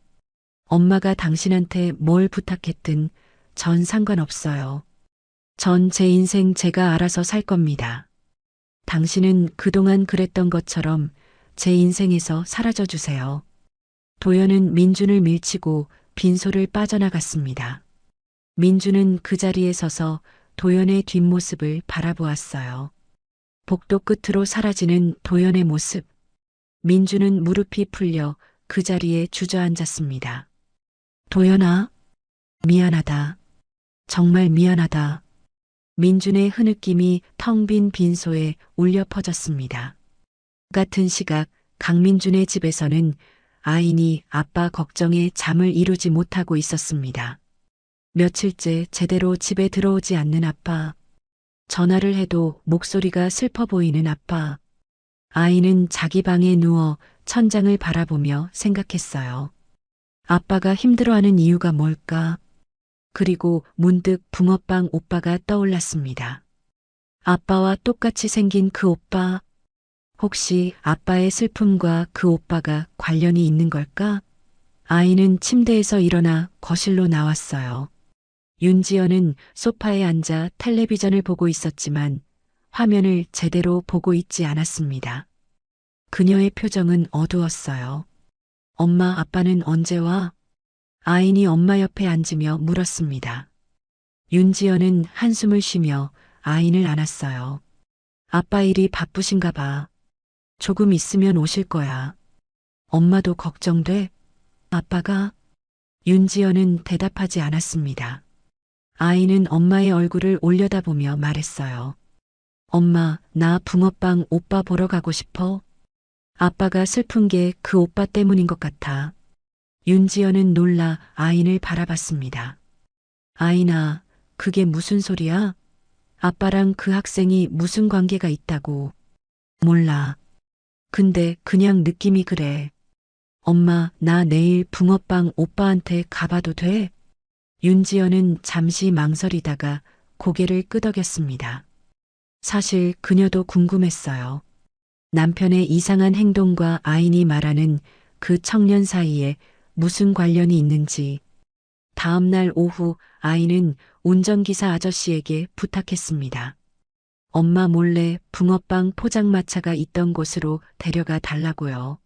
엄마가 당신한테 뭘 부탁했든 전 상관없어요. 전 제 인생 제가 알아서 살 겁니다. 당신은 그동안 그랬던 것처럼 제 인생에서 사라져 주세요. 도연은 민준을 밀치고 빈소를 빠져나갔습니다. 민준은 그 자리에 서서 도연의 뒷모습을 바라보았어요. 복도 끝으로 사라지는 도연의 모습. 민준은 무릎이 풀려 그 자리에 주저앉았습니다. 도연아, 미안하다. 정말 미안하다. 민준의 흐느낌이 텅 빈 빈소에 울려 퍼졌습니다. 같은 시각 강민준의 집에서는 아인이 아빠 걱정에 잠을 이루지 못하고 있었습니다. 며칠째 제대로 집에 들어오지 않는 아빠. 전화를 해도 목소리가 슬퍼 보이는 아빠. 아이는 자기 방에 누워 천장을 바라보며 생각했어요. 아빠가 힘들어하는 이유가 뭘까? 그리고 문득 붕어빵 오빠가 떠올랐습니다. 아빠와 똑같이 생긴 그 오빠. 혹시 아빠의 슬픔과 그 오빠가 관련이 있는 걸까? 아이는 침대에서 일어나 거실로 나왔어요. 윤지연은 소파에 앉아 텔레비전을 보고 있었지만 화면을 제대로 보고 있지 않았습니다. 그녀의 표정은 어두웠어요. 엄마, 아빠는 언제 와? 아인이 엄마 옆에 앉으며 물었습니다. 윤지연은 한숨을 쉬며 아인을 안았어요. 아빠 일이 바쁘신가 봐. 조금 있으면 오실 거야. 엄마도 걱정돼? 아빠가? 윤지연은 대답하지 않았습니다. 아이는 엄마의 얼굴을 올려다보며 말했어요. 엄마, 나 붕어빵 오빠 보러 가고 싶어. 아빠가 슬픈 게 그 오빠 때문인 것 같아. 윤지연은 놀라 아인을 바라봤습니다. 아인아, 그게 무슨 소리야? 아빠랑 그 학생이 무슨 관계가 있다고. 몰라. 근데 그냥 느낌이 그래. 엄마, 나 내일 붕어빵 오빠한테 가봐도 돼? 윤지연은 잠시 망설이다가 고개를 끄덕였습니다. 사실 그녀도 궁금했어요. 남편의 이상한 행동과 아인이 말하는 그 청년 사이에 무슨 관련이 있는지. 다음 날 오후 아이는 운전기사 아저씨에게 부탁했습니다. 엄마 몰래 붕어빵 포장마차가 있던 곳으로 데려가 달라고요.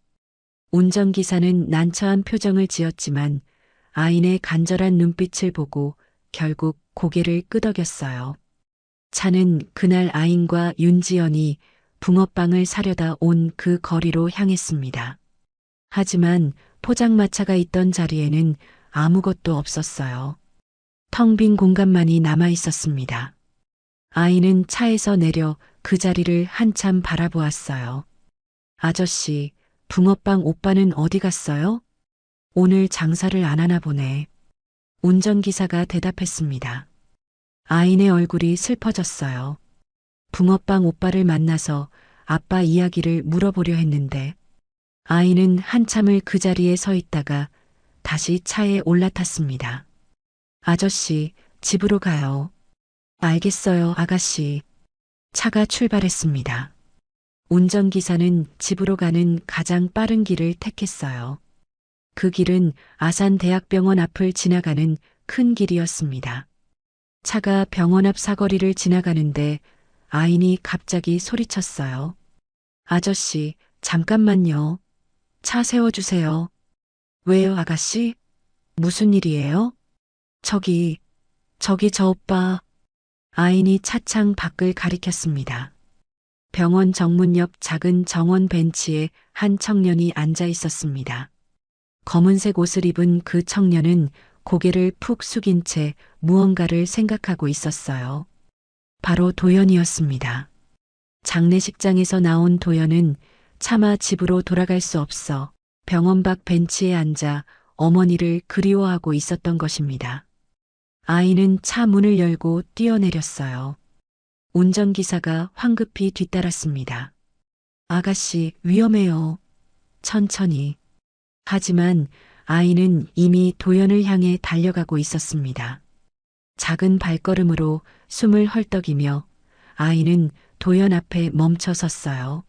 운전기사는 난처한 표정을 지었지만 아인의 간절한 눈빛을 보고 결국 고개를 끄덕였어요. 차는 그날 아인과 윤지연이 붕어빵을 사려다 온 그 거리로 향했습니다. 하지만 포장마차가 있던 자리에는 아무것도 없었어요. 텅 빈 공간만이 남아 있었습니다. 아이는 차에서 내려 그 자리를 한참 바라보았어요. 아저씨, 붕어빵 오빠는 어디 갔어요? 오늘 장사를 안 하나 보네. 운전기사가 대답했습니다. 아인의 얼굴이 슬퍼졌어요. 붕어빵 오빠를 만나서 아빠 이야기를 물어보려 했는데 아이는 한참을 그 자리에 서 있다가 다시 차에 올라탔습니다. 아저씨, 집으로 가요. 알겠어요, 아가씨. 차가 출발했습니다. 운전기사는 집으로 가는 가장 빠른 길을 택했어요. 그 길은 아산대학병원 앞을 지나가는 큰 길이었습니다. 차가 병원 앞 사거리를 지나가는데 아인이 갑자기 소리쳤어요. 아저씨, 잠깐만요. 차 세워주세요. 왜요, 아가씨? 무슨 일이에요? 저기 저 오빠. 아인이 차창 밖을 가리켰습니다. 병원 정문 옆 작은 정원 벤치에 한 청년이 앉아 있었습니다. 검은색 옷을 입은 그 청년은 고개를 푹 숙인 채 무언가를 생각하고 있었어요. 바로 도연이었습니다. 장례식장에서 나온 도연은 차마 집으로 돌아갈 수 없어 병원 밖 벤치에 앉아 어머니를 그리워하고 있었던 것입니다. 아이는 차 문을 열고 뛰어내렸어요. 운전기사가 황급히 뒤따랐습니다. 아가씨, 위험해요. 천천히. 하지만 아이는 이미 도연을 향해 달려가고 있었습니다. 작은 발걸음으로 숨을 헐떡이며 아이는 도연 앞에 멈춰 섰어요.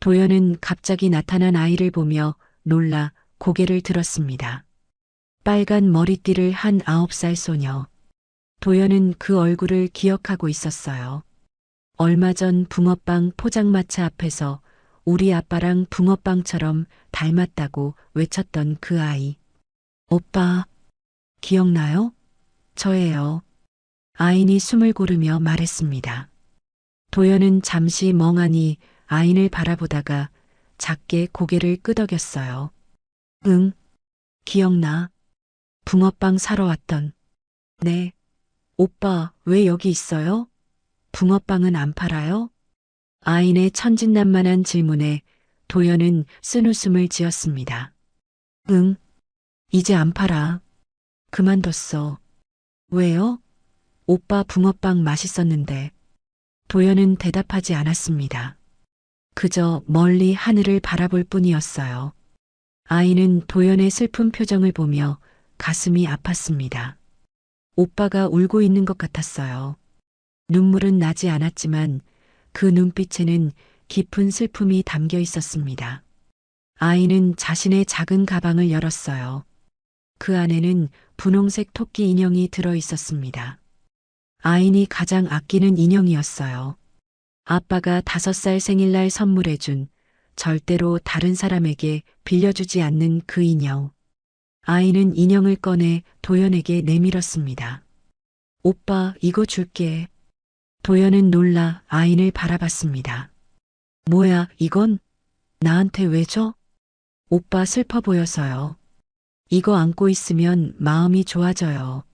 도연은 갑자기 나타난 아이를 보며 놀라 고개를 들었습니다. 빨간 머리띠를 한 9살 소녀. 도연은 그 얼굴을 기억하고 있었어요. 얼마 전 붕어빵 포장마차 앞에서 우리 아빠랑 붕어빵처럼 닮았다고 외쳤던 그 아이. 오빠, 기억나요? 저예요. 아인이 숨을 고르며 말했습니다. 도연은 잠시 멍하니 아인을 바라보다가 작게 고개를 끄덕였어요. 응, 기억나. 붕어빵 사러 왔던. 네. 오빠, 왜 여기 있어요? 붕어빵은 안 팔아요? 아인의 천진난만한 질문에 도연은 쓴웃음을 지었습니다. 응, 이제 안 팔아. 그만뒀어. 왜요? 오빠 붕어빵 맛있었는데. 도연은 대답하지 않았습니다. 그저 멀리 하늘을 바라볼 뿐이었어요. 아이는 도연의 슬픈 표정을 보며 가슴이 아팠습니다. 오빠가 울고 있는 것 같았어요. 눈물은 나지 않았지만 그 눈빛에는 깊은 슬픔이 담겨 있었습니다. 아이는 자신의 작은 가방을 열었어요. 그 안에는 분홍색 토끼 인형이 들어 있었습니다. 아인이 가장 아끼는 인형이었어요. 아빠가 5살 생일날 선물해준 절대로 다른 사람에게 빌려주지 않는 그 인형. 아이는 인형을 꺼내 도연에게 내밀었습니다. 오빠, 이거 줄게. 도연은 놀라 아인을 바라봤습니다. 뭐야, 이건? 나한테 왜 줘? 오빠 슬퍼 보여서요. 이거 안고 있으면 마음이 좋아져요.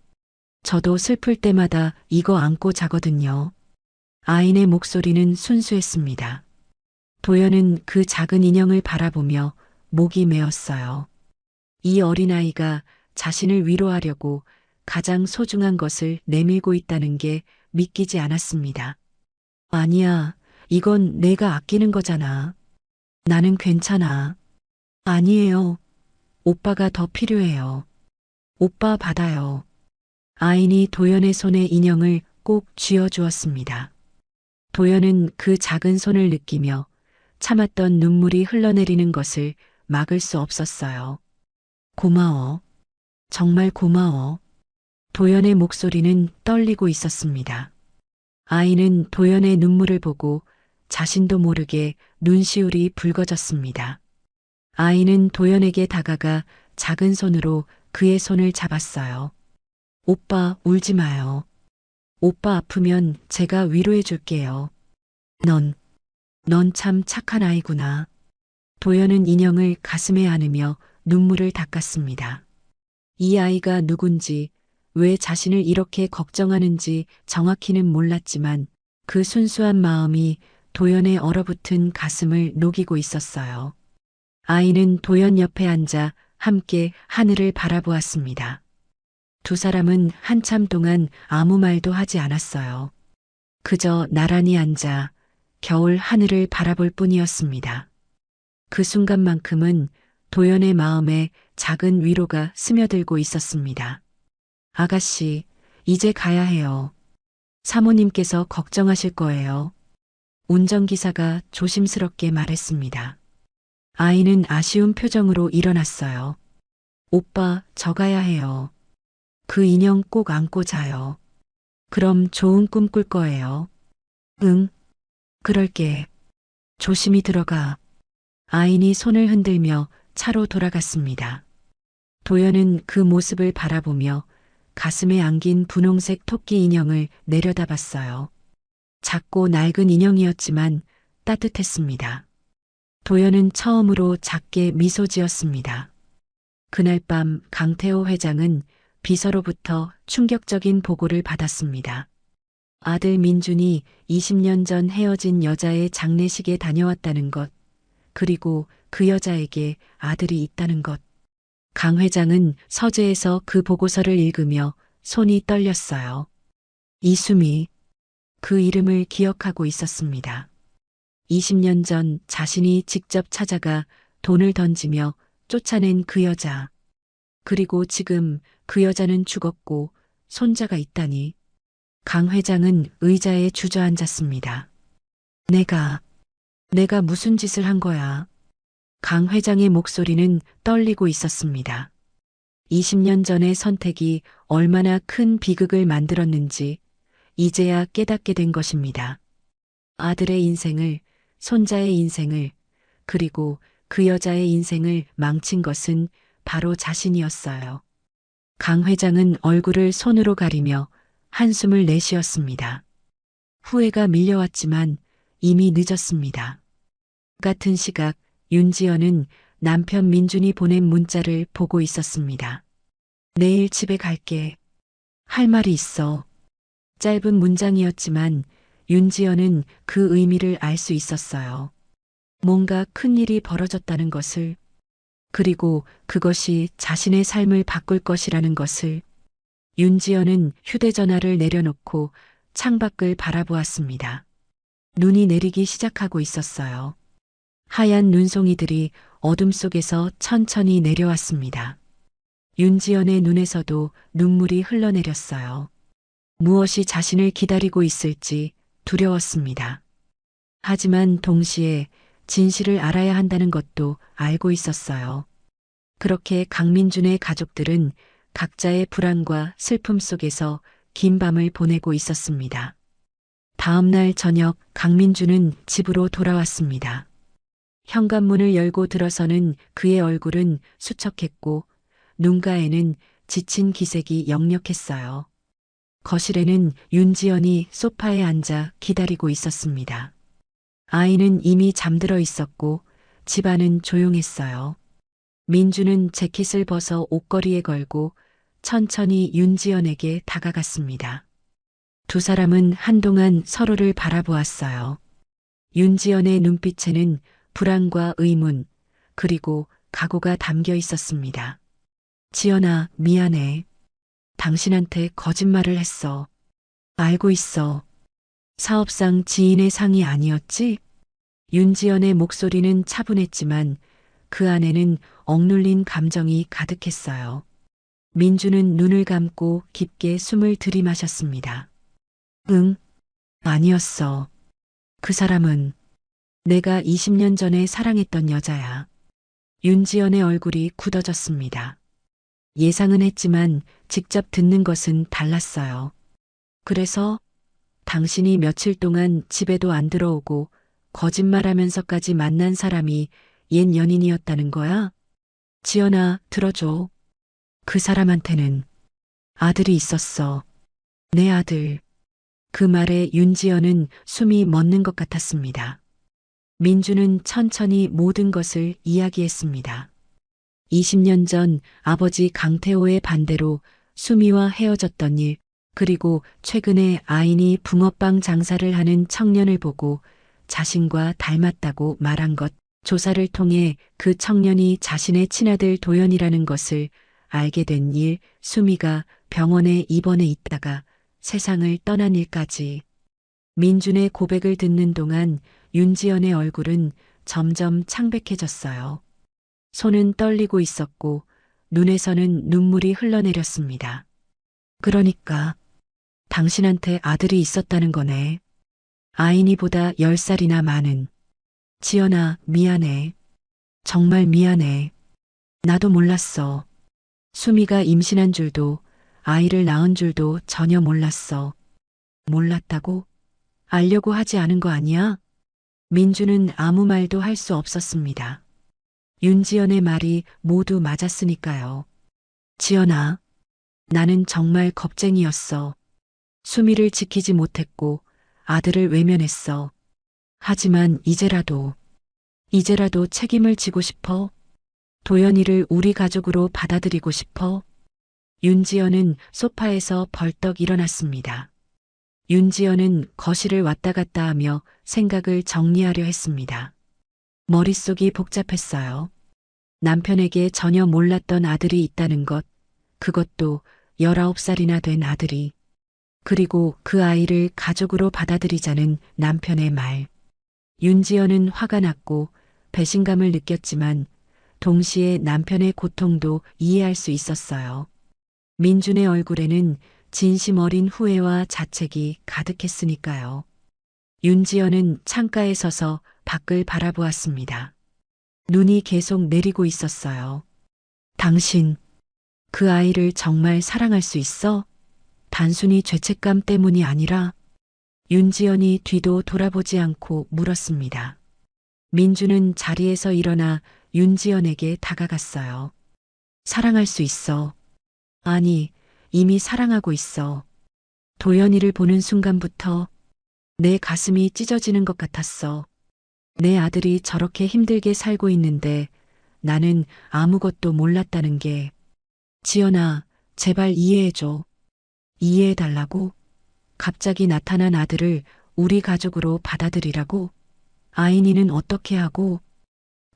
저도 슬플 때마다 이거 안고 자거든요. 아인의 목소리는 순수했습니다. 도연은 그 작은 인형을 바라보며 목이 메었어요. 이 어린아이가 자신을 위로하려고 가장 소중한 것을 내밀고 있다는 게 믿기지 않았습니다. 아니야, 이건 내가 아끼는 거잖아. 나는 괜찮아. 아니에요. 오빠가 더 필요해요. 오빠 받아요. 아인이 도연의 손에 인형을 꼭 쥐어주었습니다. 도연은 그 작은 손을 느끼며 참았던 눈물이 흘러내리는 것을 막을 수 없었어요. 고마워. 정말 고마워. 도연의 목소리는 떨리고 있었습니다. 아이는 도연의 눈물을 보고 자신도 모르게 눈시울이 붉어졌습니다. 아이는 도연에게 다가가 작은 손으로 그의 손을 잡았어요. 오빠, 울지 마요. 오빠 아프면 제가 위로해 줄게요. 넌 참 착한 아이구나. 도연은 인형을 가슴에 안으며 눈물을 닦았습니다. 이 아이가 누군지, 왜 자신을 이렇게 걱정하는지 정확히는 몰랐지만 그 순수한 마음이 도연의 얼어붙은 가슴을 녹이고 있었어요. 아이는 도연 옆에 앉아 함께 하늘을 바라보았습니다. 두 사람은 한참 동안 아무 말도 하지 않았어요. 그저 나란히 앉아 겨울 하늘을 바라볼 뿐이었습니다. 그 순간만큼은 도연의 마음에 작은 위로가 스며들고 있었습니다. 아가씨, 이제 가야 해요. 사모님께서 걱정하실 거예요. 운전기사가 조심스럽게 말했습니다. 아이는 아쉬운 표정으로 일어났어요. 오빠, 저 가야 해요. 그 인형 꼭 안고 자요. 그럼 좋은 꿈 꿀 거예요. 응, 그럴게. 조심히 들어가. 아인이 손을 흔들며 차로 돌아갔습니다. 도연은 그 모습을 바라보며 가슴에 안긴 분홍색 토끼 인형을 내려다봤어요. 작고 낡은 인형이었지만 따뜻했습니다. 도연은 처음으로 작게 미소 지었습니다. 그날 밤 강태호 회장은 비서로부터 충격적인 보고를 받았습니다. 아들 민준이 20년 전 헤어진 여자의 장례식에 다녀왔다는 것, 그리고 그 여자에게 아들이 있다는 것. 강 회장은 서재에서 그 보고서를 읽으며 손이 떨렸어요. 이수미, 그 이름을 기억하고 있었습니다. 20년 전 자신이 직접 찾아가 돈을 던지며 쫓아낸 그 여자. 그리고 지금 그 여자는 죽었고 손자가 있다니. 강 회장은 의자에 주저앉았습니다. 내가 무슨 짓을 한 거야? 강 회장의 목소리는 떨리고 있었습니다. 20년 전의 선택이 얼마나 큰 비극을 만들었는지 이제야 깨닫게 된 것입니다. 아들의 인생을, 손자의 인생을, 그리고 그 여자의 인생을 망친 것은 바로 자신이었어요. 강 회장은 얼굴을 손으로 가리며 한숨을 내쉬었습니다. 후회가 밀려왔지만 이미 늦었습니다. 같은 시각 윤지연은 남편 민준이 보낸 문자를 보고 있었습니다. 내일 집에 갈게. 할 말이 있어. 짧은 문장이었지만 윤지연은 그 의미를 알 수 있었어요. 뭔가 큰일이 벌어졌다는 것을, 그리고 그것이 자신의 삶을 바꿀 것이라는 것을. 윤지연은 휴대전화를 내려놓고 창밖을 바라보았습니다. 눈이 내리기 시작하고 있었어요. 하얀 눈송이들이 어둠 속에서 천천히 내려왔습니다. 윤지연의 눈에서도 눈물이 흘러내렸어요. 무엇이 자신을 기다리고 있을지 두려웠습니다. 하지만 동시에 진실을 알아야 한다는 것도 알고 있었어요. 그렇게 강민준의 가족들은 각자의 불안과 슬픔 속에서 긴 밤을 보내고 있었습니다. 다음 날 저녁 강민준은 집으로 돌아왔습니다. 현관문을 열고 들어서는 그의 얼굴은 수척했고 눈가에는 지친 기색이 역력했어요. 거실에는 윤지연이 소파에 앉아 기다리고 있었습니다. 아이는 이미 잠들어 있었고 집안은 조용했어요. 민주는 재킷을 벗어 옷걸이에 걸고 천천히 윤지연에게 다가갔습니다. 두 사람은 한동안 서로를 바라보았어요. 윤지연의 눈빛에는 불안과 의문, 그리고 각오가 담겨 있었습니다. 지연아, 미안해. 당신한테 거짓말을 했어. 알고 있어. 사업상 지인의 상이 아니었지? 윤지연의 목소리는 차분했지만 그 안에는 억눌린 감정이 가득했어요. 민주는 눈을 감고 깊게 숨을 들이마셨습니다. 응, 아니었어. 그 사람은 내가 20년 전에 사랑했던 여자야. 윤지연의 얼굴이 굳어졌습니다. 예상은 했지만 직접 듣는 것은 달랐어요. 그래서 당신이 며칠 동안 집에도 안 들어오고 거짓말하면서까지 만난 사람이 옛 연인이었다는 거야? 지연아, 들어줘. 그 사람한테는 아들이 있었어. 내 아들. 그 말에 윤지연은 숨이 멎는 것 같았습니다. 민주는 천천히 모든 것을 이야기했습니다. 20년 전 아버지 강태호의 반대로 수미와 헤어졌던 일, 그리고 최근에 아인이 붕어빵 장사를 하는 청년을 보고 자신과 닮았다고 말한 것, 조사를 통해 그 청년이 자신의 친아들 도연이라는 것을 알게 된 일, 수미가 병원에 입원해 있다가 세상을 떠난 일까지. 민준의 고백을 듣는 동안 윤지연의 얼굴은 점점 창백해졌어요. 손은 떨리고 있었고 눈에서는 눈물이 흘러내렸습니다. 그러니까 당신한테 아들이 있었다는 거네. 아인이보다 10살이나 많은. 지연아, 미안해. 정말 미안해. 나도 몰랐어. 수미가 임신한 줄도 아이를 낳은 줄도 전혀 몰랐어. 몰랐다고? 알려고 하지 않은 거 아니야? 민주는 아무 말도 할 수 없었습니다. 윤지연의 말이 모두 맞았으니까요. 지연아, 나는 정말 겁쟁이였어. 수미를 지키지 못했고 아들을 외면했어. 하지만 이제라도 책임을 지고 싶어. 도연이를 우리 가족으로 받아들이고 싶어. 윤지연은 소파에서 벌떡 일어났습니다. 윤지연은 거실을 왔다 갔다 하며 생각을 정리하려 했습니다. 머릿속이 복잡했어요. 남편에게 전혀 몰랐던 아들이 있다는 것, 그것도 19살이나 된 아들이. 그리고 그 아이를 가족으로 받아들이자는 남편의 말. 윤지연은 화가 났고 배신감을 느꼈지만 동시에 남편의 고통도 이해할 수 있었어요. 민준의 얼굴에는 진심 어린 후회와 자책이 가득했으니까요. 윤지연은 창가에 서서 밖을 바라보았습니다. 눈이 계속 내리고 있었어요. 당신, 그 아이를 정말 사랑할 수 있어? 단순히 죄책감 때문이 아니라. 윤지연이 뒤도 돌아보지 않고 물었습니다. 민주는 자리에서 일어나 윤지연에게 다가갔어요. 사랑할 수 있어. 아니, 이미 사랑하고 있어. 도연이를 보는 순간부터 내 가슴이 찢어지는 것 같았어. 내 아들이 저렇게 힘들게 살고 있는데 나는 아무것도 몰랐다는 게. 지연아, 제발 이해해줘. 이해해달라고? 갑자기 나타난 아들을 우리 가족으로 받아들이라고? 아인이는 어떻게 하고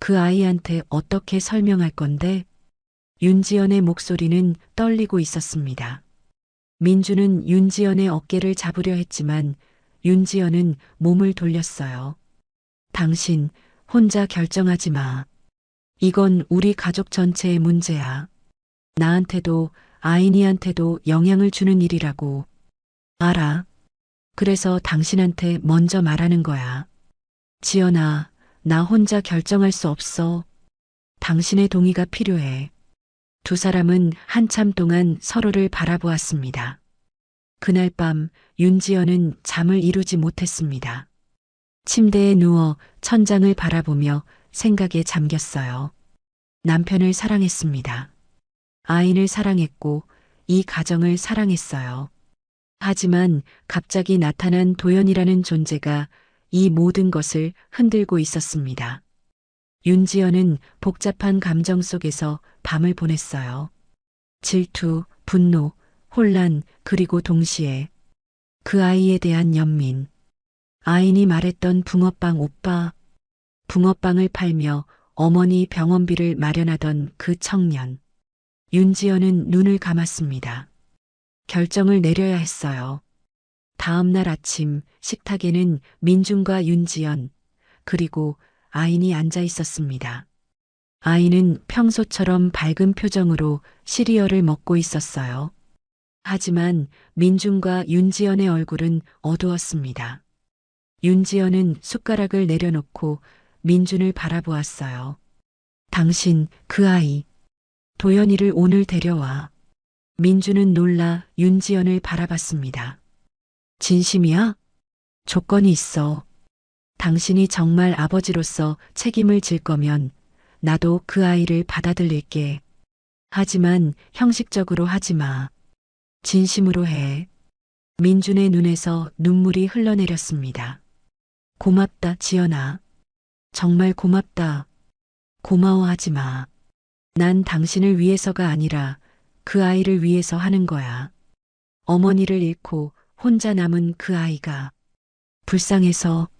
그 아이한테 어떻게 설명할 건데? 윤지연의 목소리는 떨리고 있었습니다. 민주는 윤지연의 어깨를 잡으려 했지만 윤지연은 몸을 돌렸어요. 당신 혼자 결정하지 마. 이건 우리 가족 전체의 문제야. 나한테도 아인이한테도 영향을 주는 일이라고. 알아. 그래서 당신한테 먼저 말하는 거야. 지연아, 나 혼자 결정할 수 없어. 당신의 동의가 필요해. 두 사람은 한참 동안 서로를 바라보았습니다. 그날 밤 윤지연은 잠을 이루지 못했습니다. 침대에 누워 천장을 바라보며 생각에 잠겼어요. 남편을 사랑했습니다. 아이를 사랑했고 이 가정을 사랑했어요. 하지만 갑자기 나타난 도연이라는 존재가 이 모든 것을 흔들고 있었습니다. 윤지연은 복잡한 감정 속에서 밤을 보냈어요. 질투, 분노, 혼란, 그리고 동시에 그 아이에 대한 연민. 아인이 말했던 붕어빵 오빠, 붕어빵을 팔며 어머니 병원비를 마련하던 그 청년. 윤지연은 눈을 감았습니다. 결정을 내려야 했어요. 다음 날 아침 식탁에는 민준과 윤지연, 그리고 아인이 앉아 있었습니다. 아이는 평소처럼 밝은 표정으로 시리얼을 먹고 있었어요. 하지만 민준과 윤지연의 얼굴은 어두웠습니다. 윤지연은 숟가락을 내려놓고 민준을 바라보았어요. 당신, 그 아이, 도연이를 오늘 데려와. 민준은 놀라 윤지연을 바라봤습니다. 진심이야? 조건이 있어. 당신이 정말 아버지로서 책임을 질 거면 나도 그 아이를 받아들일게. 하지만 형식적으로 하지 마. 진심으로 해. 민준의 눈에서 눈물이 흘러내렸습니다. 고맙다, 지연아. 정말 고맙다. 고마워하지 마. 난 당신을 위해서가 아니라 그 아이를 위해서 하는 거야. 어머니를 잃고 혼자 남은 그 아이가 불쌍해서.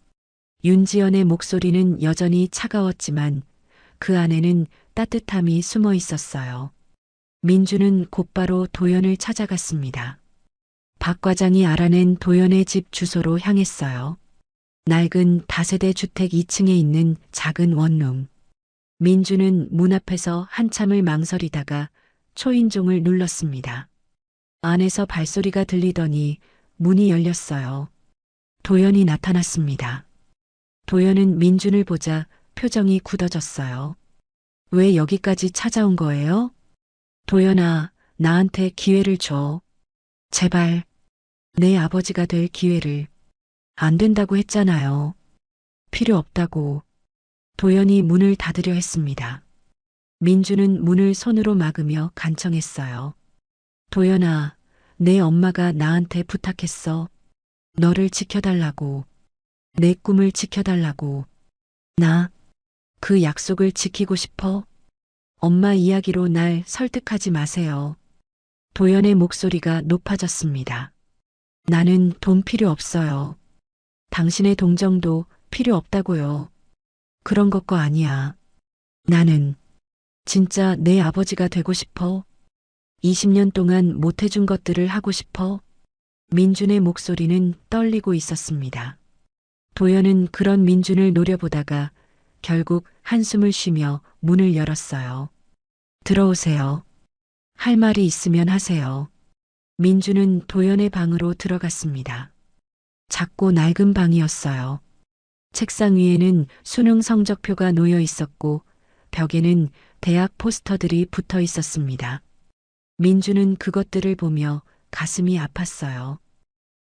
윤지연의 목소리는 여전히 차가웠지만 그 안에는 따뜻함이 숨어 있었어요. 민주는 곧바로 도연을 찾아갔습니다. 박 과장이 알아낸 도연의 집 주소로 향했어요. 낡은 다세대 주택 2층에 있는 작은 원룸. 민주는 문 앞에서 한참을 망설이다가 초인종을 눌렀습니다. 안에서 발소리가 들리더니 문이 열렸어요. 도연이 나타났습니다. 도연은 민준을 보자 표정이 굳어졌어요. 왜 여기까지 찾아온 거예요? 도연아, 나한테 기회를 줘. 제발, 내 아버지가 될 기회를. 안 된다고 했잖아요. 필요 없다고. 도연이 문을 닫으려 했습니다. 민주는 문을 손으로 막으며 간청했어요. 도연아, 내 엄마가 나한테 부탁했어. 너를 지켜달라고. 내 꿈을 지켜달라고. 나 그 약속을 지키고 싶어. 엄마 이야기로 날 설득하지 마세요. 도연의 목소리가 높아졌습니다. 나는 돈 필요 없어요. 당신의 동정도 필요 없다고요. 그런 것거 아니야. 나는 진짜 내 아버지가 되고 싶어. 20년 동안 못해준 것들을 하고 싶어. 민준의 목소리는 떨리고 있었습니다. 도연은 그런 민준을 노려보다가 결국 한숨을 쉬며 문을 열었어요. 들어오세요. 할 말이 있으면 하세요. 민준은 도연의 방으로 들어갔습니다. 작고 낡은 방이었어요. 책상 위에는 수능 성적표가 놓여 있었고 벽에는 대학 포스터들이 붙어 있었습니다. 민준은 그것들을 보며 가슴이 아팠어요.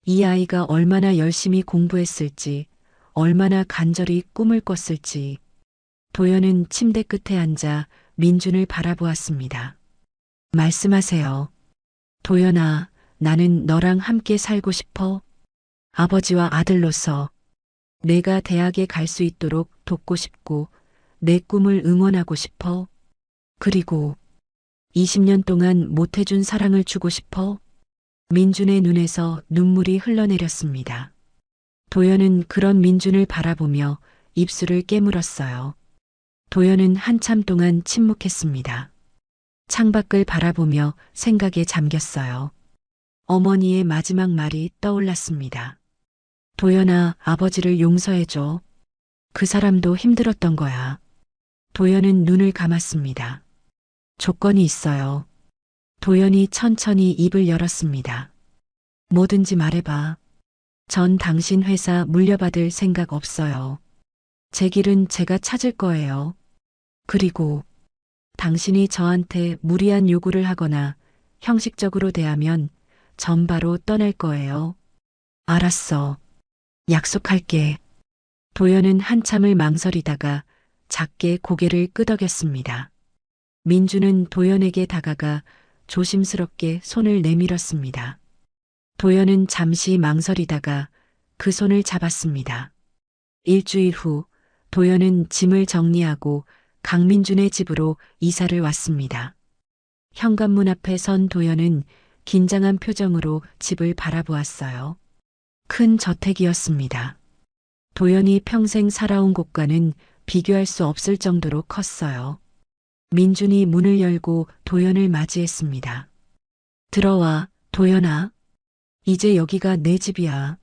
이 아이가 얼마나 열심히 공부했을지, 얼마나 간절히 꿈을 꿨을지. 도연은 침대 끝에 앉아 민준을 바라보았습니다. 말씀하세요. 도연아, 나는 너랑 함께 살고 싶어. 아버지와 아들로서 내가 대학에 갈 수 있도록 돕고 싶고 내 꿈을 응원하고 싶어. 그리고 20년 동안 못해준 사랑을 주고 싶어. 민준의 눈에서 눈물이 흘러내렸습니다. 도연은 그런 민준을 바라보며 입술을 깨물었어요. 도연은 한참 동안 침묵했습니다. 창밖을 바라보며 생각에 잠겼어요. 어머니의 마지막 말이 떠올랐습니다. 도연아, 아버지를 용서해줘. 그 사람도 힘들었던 거야. 도연은 눈을 감았습니다. 조건이 있어요. 도연이 천천히 입을 열었습니다. 뭐든지 말해봐. 전 당신 회사 물려받을 생각 없어요. 제 길은 제가 찾을 거예요. 그리고 당신이 저한테 무리한 요구를 하거나 형식적으로 대하면 전 바로 떠날 거예요. 알았어. 약속할게. 도연은 한참을 망설이다가 작게 고개를 끄덕였습니다. 민주는 도연에게 다가가 조심스럽게 손을 내밀었습니다. 도연은 잠시 망설이다가 그 손을 잡았습니다. 일주일 후 도연은 짐을 정리하고 강민준의 집으로 이사를 왔습니다. 현관문 앞에 선 도연은 긴장한 표정으로 집을 바라보았어요. 큰 저택이었습니다. 도연이 평생 살아온 곳과는 비교할 수 없을 정도로 컸어요. 민준이 문을 열고 도연을 맞이했습니다. 들어와, 도연아. 이제 여기가 내 집이야.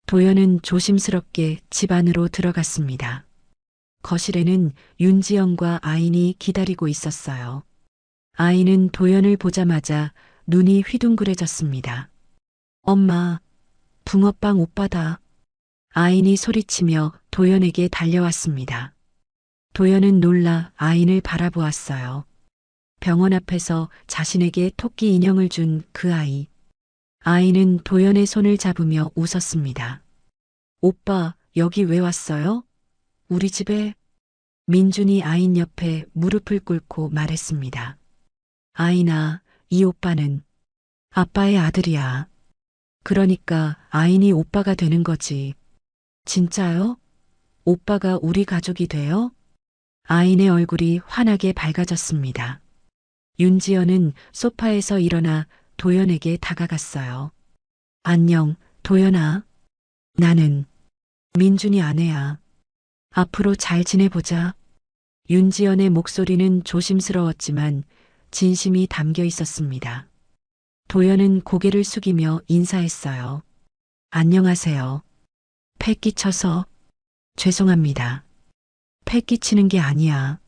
도연은 조심스럽게 집 안으로 들어갔습니다. 거실에는 윤지영과 아인이 기다리고 있었어요. 아인은 도연을 보자마자 눈이 휘둥그레졌습니다. 엄마, 붕어빵 오빠다. 아인이 소리치며 도연에게 달려왔습니다. 도연은 놀라 아인을 바라보았어요. 병원 앞에서 자신에게 토끼 인형을 준 그 아이. 아이는 도연의 손을 잡으며 웃었습니다. 오빠, 여기 왜 왔어요? 우리 집에? 민준이 아인 옆에 무릎을 꿇고 말했습니다. 아인아, 이 오빠는 아빠의 아들이야. 그러니까 아인이 오빠가 되는 거지. 진짜요? 오빠가 우리 가족이 돼요? 아인의 얼굴이 환하게 밝아졌습니다. 윤지연은 소파에서 일어나 도연에게 다가갔어요. 안녕, 도연아. 나는 민준이 아내야. 앞으로 잘 지내보자. 윤지연의 목소리는 조심스러웠지만 진심이 담겨 있었습니다. 도연은 고개를 숙이며 인사했어요. 안녕하세요. 패 끼쳐서 죄송합니다. 패 끼치는 게 아니야.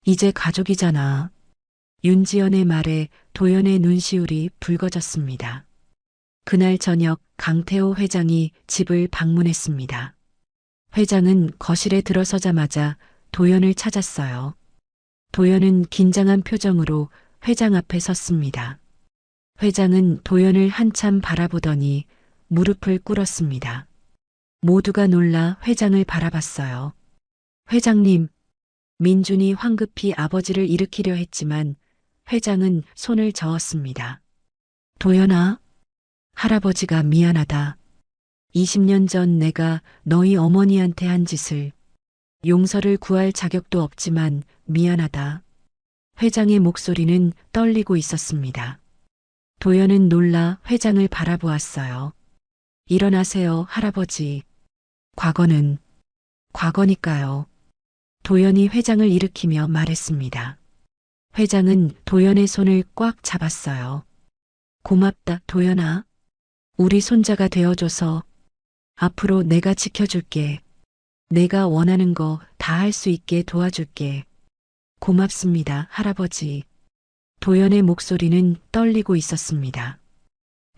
이제 가족이잖아. 윤지연의 말에 도연의 눈시울이 붉어졌습니다. 그날 저녁 강태호 회장이 집을 방문했습니다. 회장은 거실에 들어서자마자 도연을 찾았어요. 도연은 긴장한 표정으로 회장 앞에 섰습니다. 회장은 도연을 한참 바라보더니 무릎을 꿇었습니다. 모두가 놀라 회장을 바라봤어요. 회장님, 민준이 황급히 아버지를 일으키려 했지만 회장은 손을 저었습니다. 도연아, 할아버지가 미안하다. 20년 전 내가 너희 어머니한테 한 짓을 용서를 구할 자격도 없지만 미안하다. 회장의 목소리는 떨리고 있었습니다. 도연은 놀라 회장을 바라보았어요. 일어나세요, 할아버지. 과거는 과거니까요. 도연이 회장을 일으키며 말했습니다. 회장은 도연의 손을 꽉 잡았어요. 고맙다, 도연아. 우리 손자가 되어줘서 앞으로 내가 지켜줄게. 내가 원하는 거 다 할 수 있게 도와줄게. 고맙습니다, 할아버지. 도연의 목소리는 떨리고 있었습니다.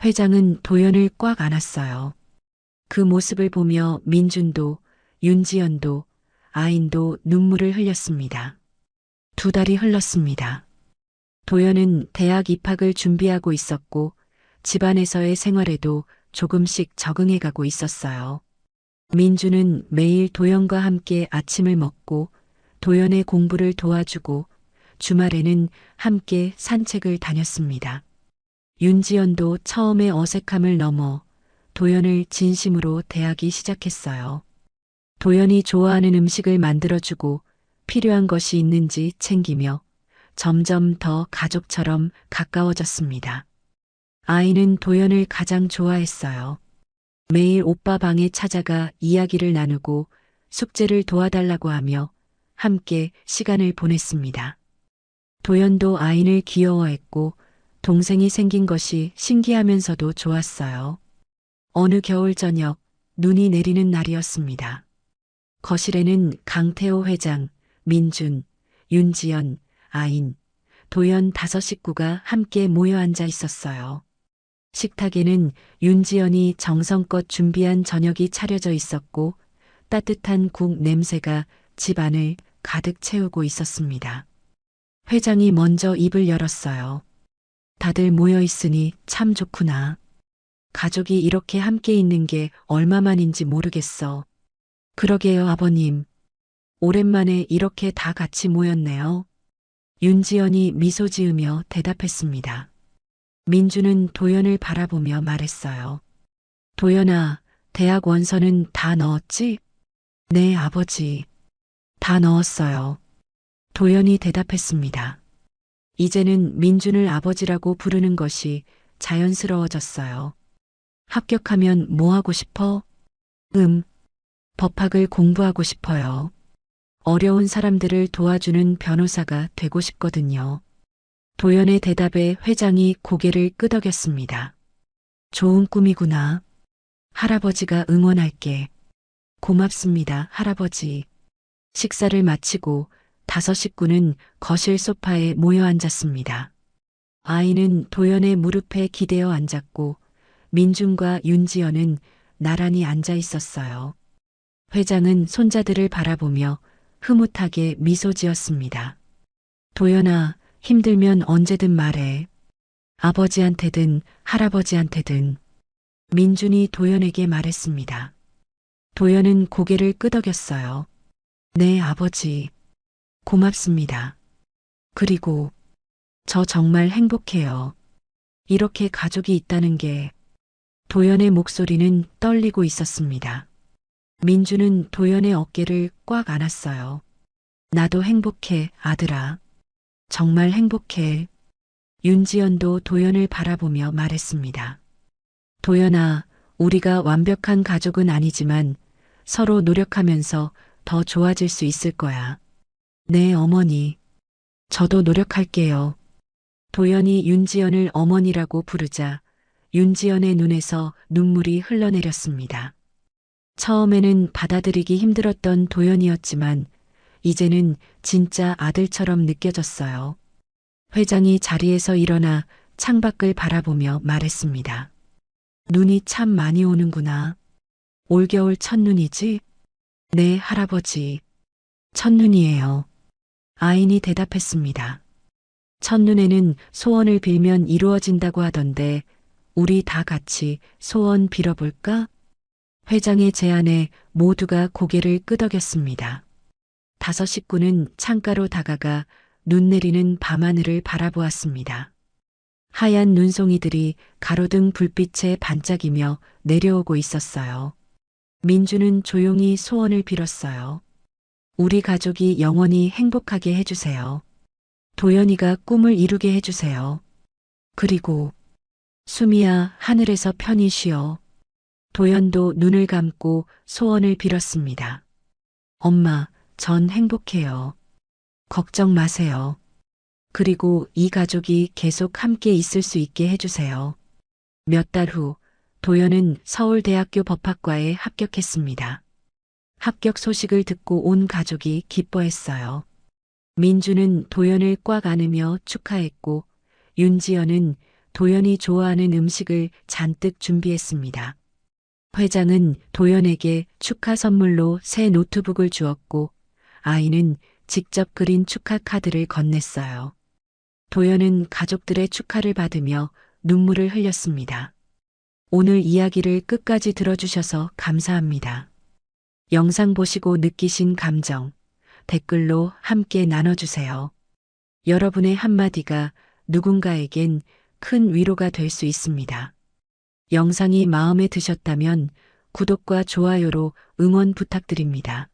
회장은 도연을 꽉 안았어요. 그 모습을 보며 민준도, 윤지연도, 아인도 눈물을 흘렸습니다. 2달이 흘렀습니다. 도연은 대학 입학을 준비하고 있었고 집안에서의 생활에도 조금씩 적응해가고 있었어요. 민주는 매일 도연과 함께 아침을 먹고 도연의 공부를 도와주고 주말에는 함께 산책을 다녔습니다. 윤지연도 처음의 어색함을 넘어 도연을 진심으로 대하기 시작했어요. 도연이 좋아하는 음식을 만들어주고 필요한 것이 있는지 챙기며 점점 더 가족처럼 가까워졌습니다. 아이는 도연을 가장 좋아했어요. 매일 오빠 방에 찾아가 이야기를 나누고 숙제를 도와달라고 하며 함께 시간을 보냈습니다. 도연도 아이를 귀여워했고 동생이 생긴 것이 신기하면서도 좋았어요. 어느 겨울 저녁 눈이 내리는 날이었습니다. 거실에는 강태호 회장, 민준, 윤지연, 아인, 도연 5 식구가 함께 모여 앉아 있었어요. 식탁에는 윤지연이 정성껏 준비한 저녁이 차려져 있었고 따뜻한 국 냄새가 집안을 가득 채우고 있었습니다. 회장이 먼저 입을 열었어요. 다들 모여 있으니 참 좋구나. 가족이 이렇게 함께 있는 게 얼마만인지 모르겠어. 그러게요, 아버님. 오랜만에 이렇게 다 같이 모였네요. 윤지연이 미소 지으며 대답했습니다. 민주는 도연을 바라보며 말했어요. 도연아, 대학 원서는 다 넣었지? 네, 아버지. 다 넣었어요. 도연이 대답했습니다. 이제는 민준을 아버지라고 부르는 것이 자연스러워졌어요. 합격하면 뭐 하고 싶어? 법학을 공부하고 싶어요. 어려운 사람들을 도와주는 변호사가 되고 싶거든요. 도연의 대답에 회장이 고개를 끄덕였습니다. 좋은 꿈이구나. 할아버지가 응원할게. 고맙습니다, 할아버지. 식사를 마치고 5식구는 거실 소파에 모여 앉았습니다. 아이는 도연의 무릎에 기대어 앉았고 민준과 윤지연은 나란히 앉아 있었어요. 회장은 손자들을 바라보며 흐뭇하게 미소 지었습니다. 도연아, 힘들면 언제든 말해. 아버지한테든 할아버지한테든. 민준이 도연에게 말했습니다. 도연은 고개를 끄덕였어요. 네, 아버지. 고맙습니다. 그리고 저 정말 행복해요. 이렇게 가족이 있다는 게. 도연의 목소리는 떨리고 있었습니다. 민주는 도연의 어깨를 꽉 안았어요. 나도 행복해, 아들아. 정말 행복해. 윤지연도 도연을 바라보며 말했습니다. 도연아, 우리가 완벽한 가족은 아니지만 서로 노력하면서 더 좋아질 수 있을 거야. 네, 어머니. 저도 노력할게요. 도연이 윤지연을 어머니라고 부르자 윤지연의 눈에서 눈물이 흘러내렸습니다. 처음에는 받아들이기 힘들었던 도연이었지만 이제는 진짜 아들처럼 느껴졌어요. 회장이 자리에서 일어나 창밖을 바라보며 말했습니다. 눈이 참 많이 오는구나. 올겨울 첫눈이지? 네, 할아버지. 첫눈이에요. 아인이 대답했습니다. 첫눈에는 소원을 빌면 이루어진다고 하던데 우리 다 같이 소원 빌어볼까? 회장의 제안에 모두가 고개를 끄덕였습니다. 5식구는 창가로 다가가 눈 내리는 밤하늘을 바라보았습니다. 하얀 눈송이들이 가로등 불빛에 반짝이며 내려오고 있었어요. 민주는 조용히 소원을 빌었어요. 우리 가족이 영원히 행복하게 해주세요. 도연이가 꿈을 이루게 해주세요. 그리고 수미야, 하늘에서 편히 쉬어. 도연도 눈을 감고 소원을 빌었습니다. 엄마, 전 행복해요. 걱정 마세요. 그리고 이 가족이 계속 함께 있을 수 있게 해주세요. 몇 달 후, 도연은 서울대학교 법학과에 합격했습니다. 합격 소식을 듣고 온 가족이 기뻐했어요. 민주는 도연을 꽉 안으며 축하했고, 윤지연은 도연이 좋아하는 음식을 잔뜩 준비했습니다. 회장은 도연에게 축하 선물로 새 노트북을 주었고, 아이는 직접 그린 축하 카드를 건넸어요. 도연은 가족들의 축하를 받으며 눈물을 흘렸습니다. 오늘 이야기를 끝까지 들어주셔서 감사합니다. 영상 보시고 느끼신 감정, 댓글로 함께 나눠주세요. 여러분의 한마디가 누군가에겐 큰 위로가 될 수 있습니다. 영상이 마음에 드셨다면 구독과 좋아요로 응원 부탁드립니다.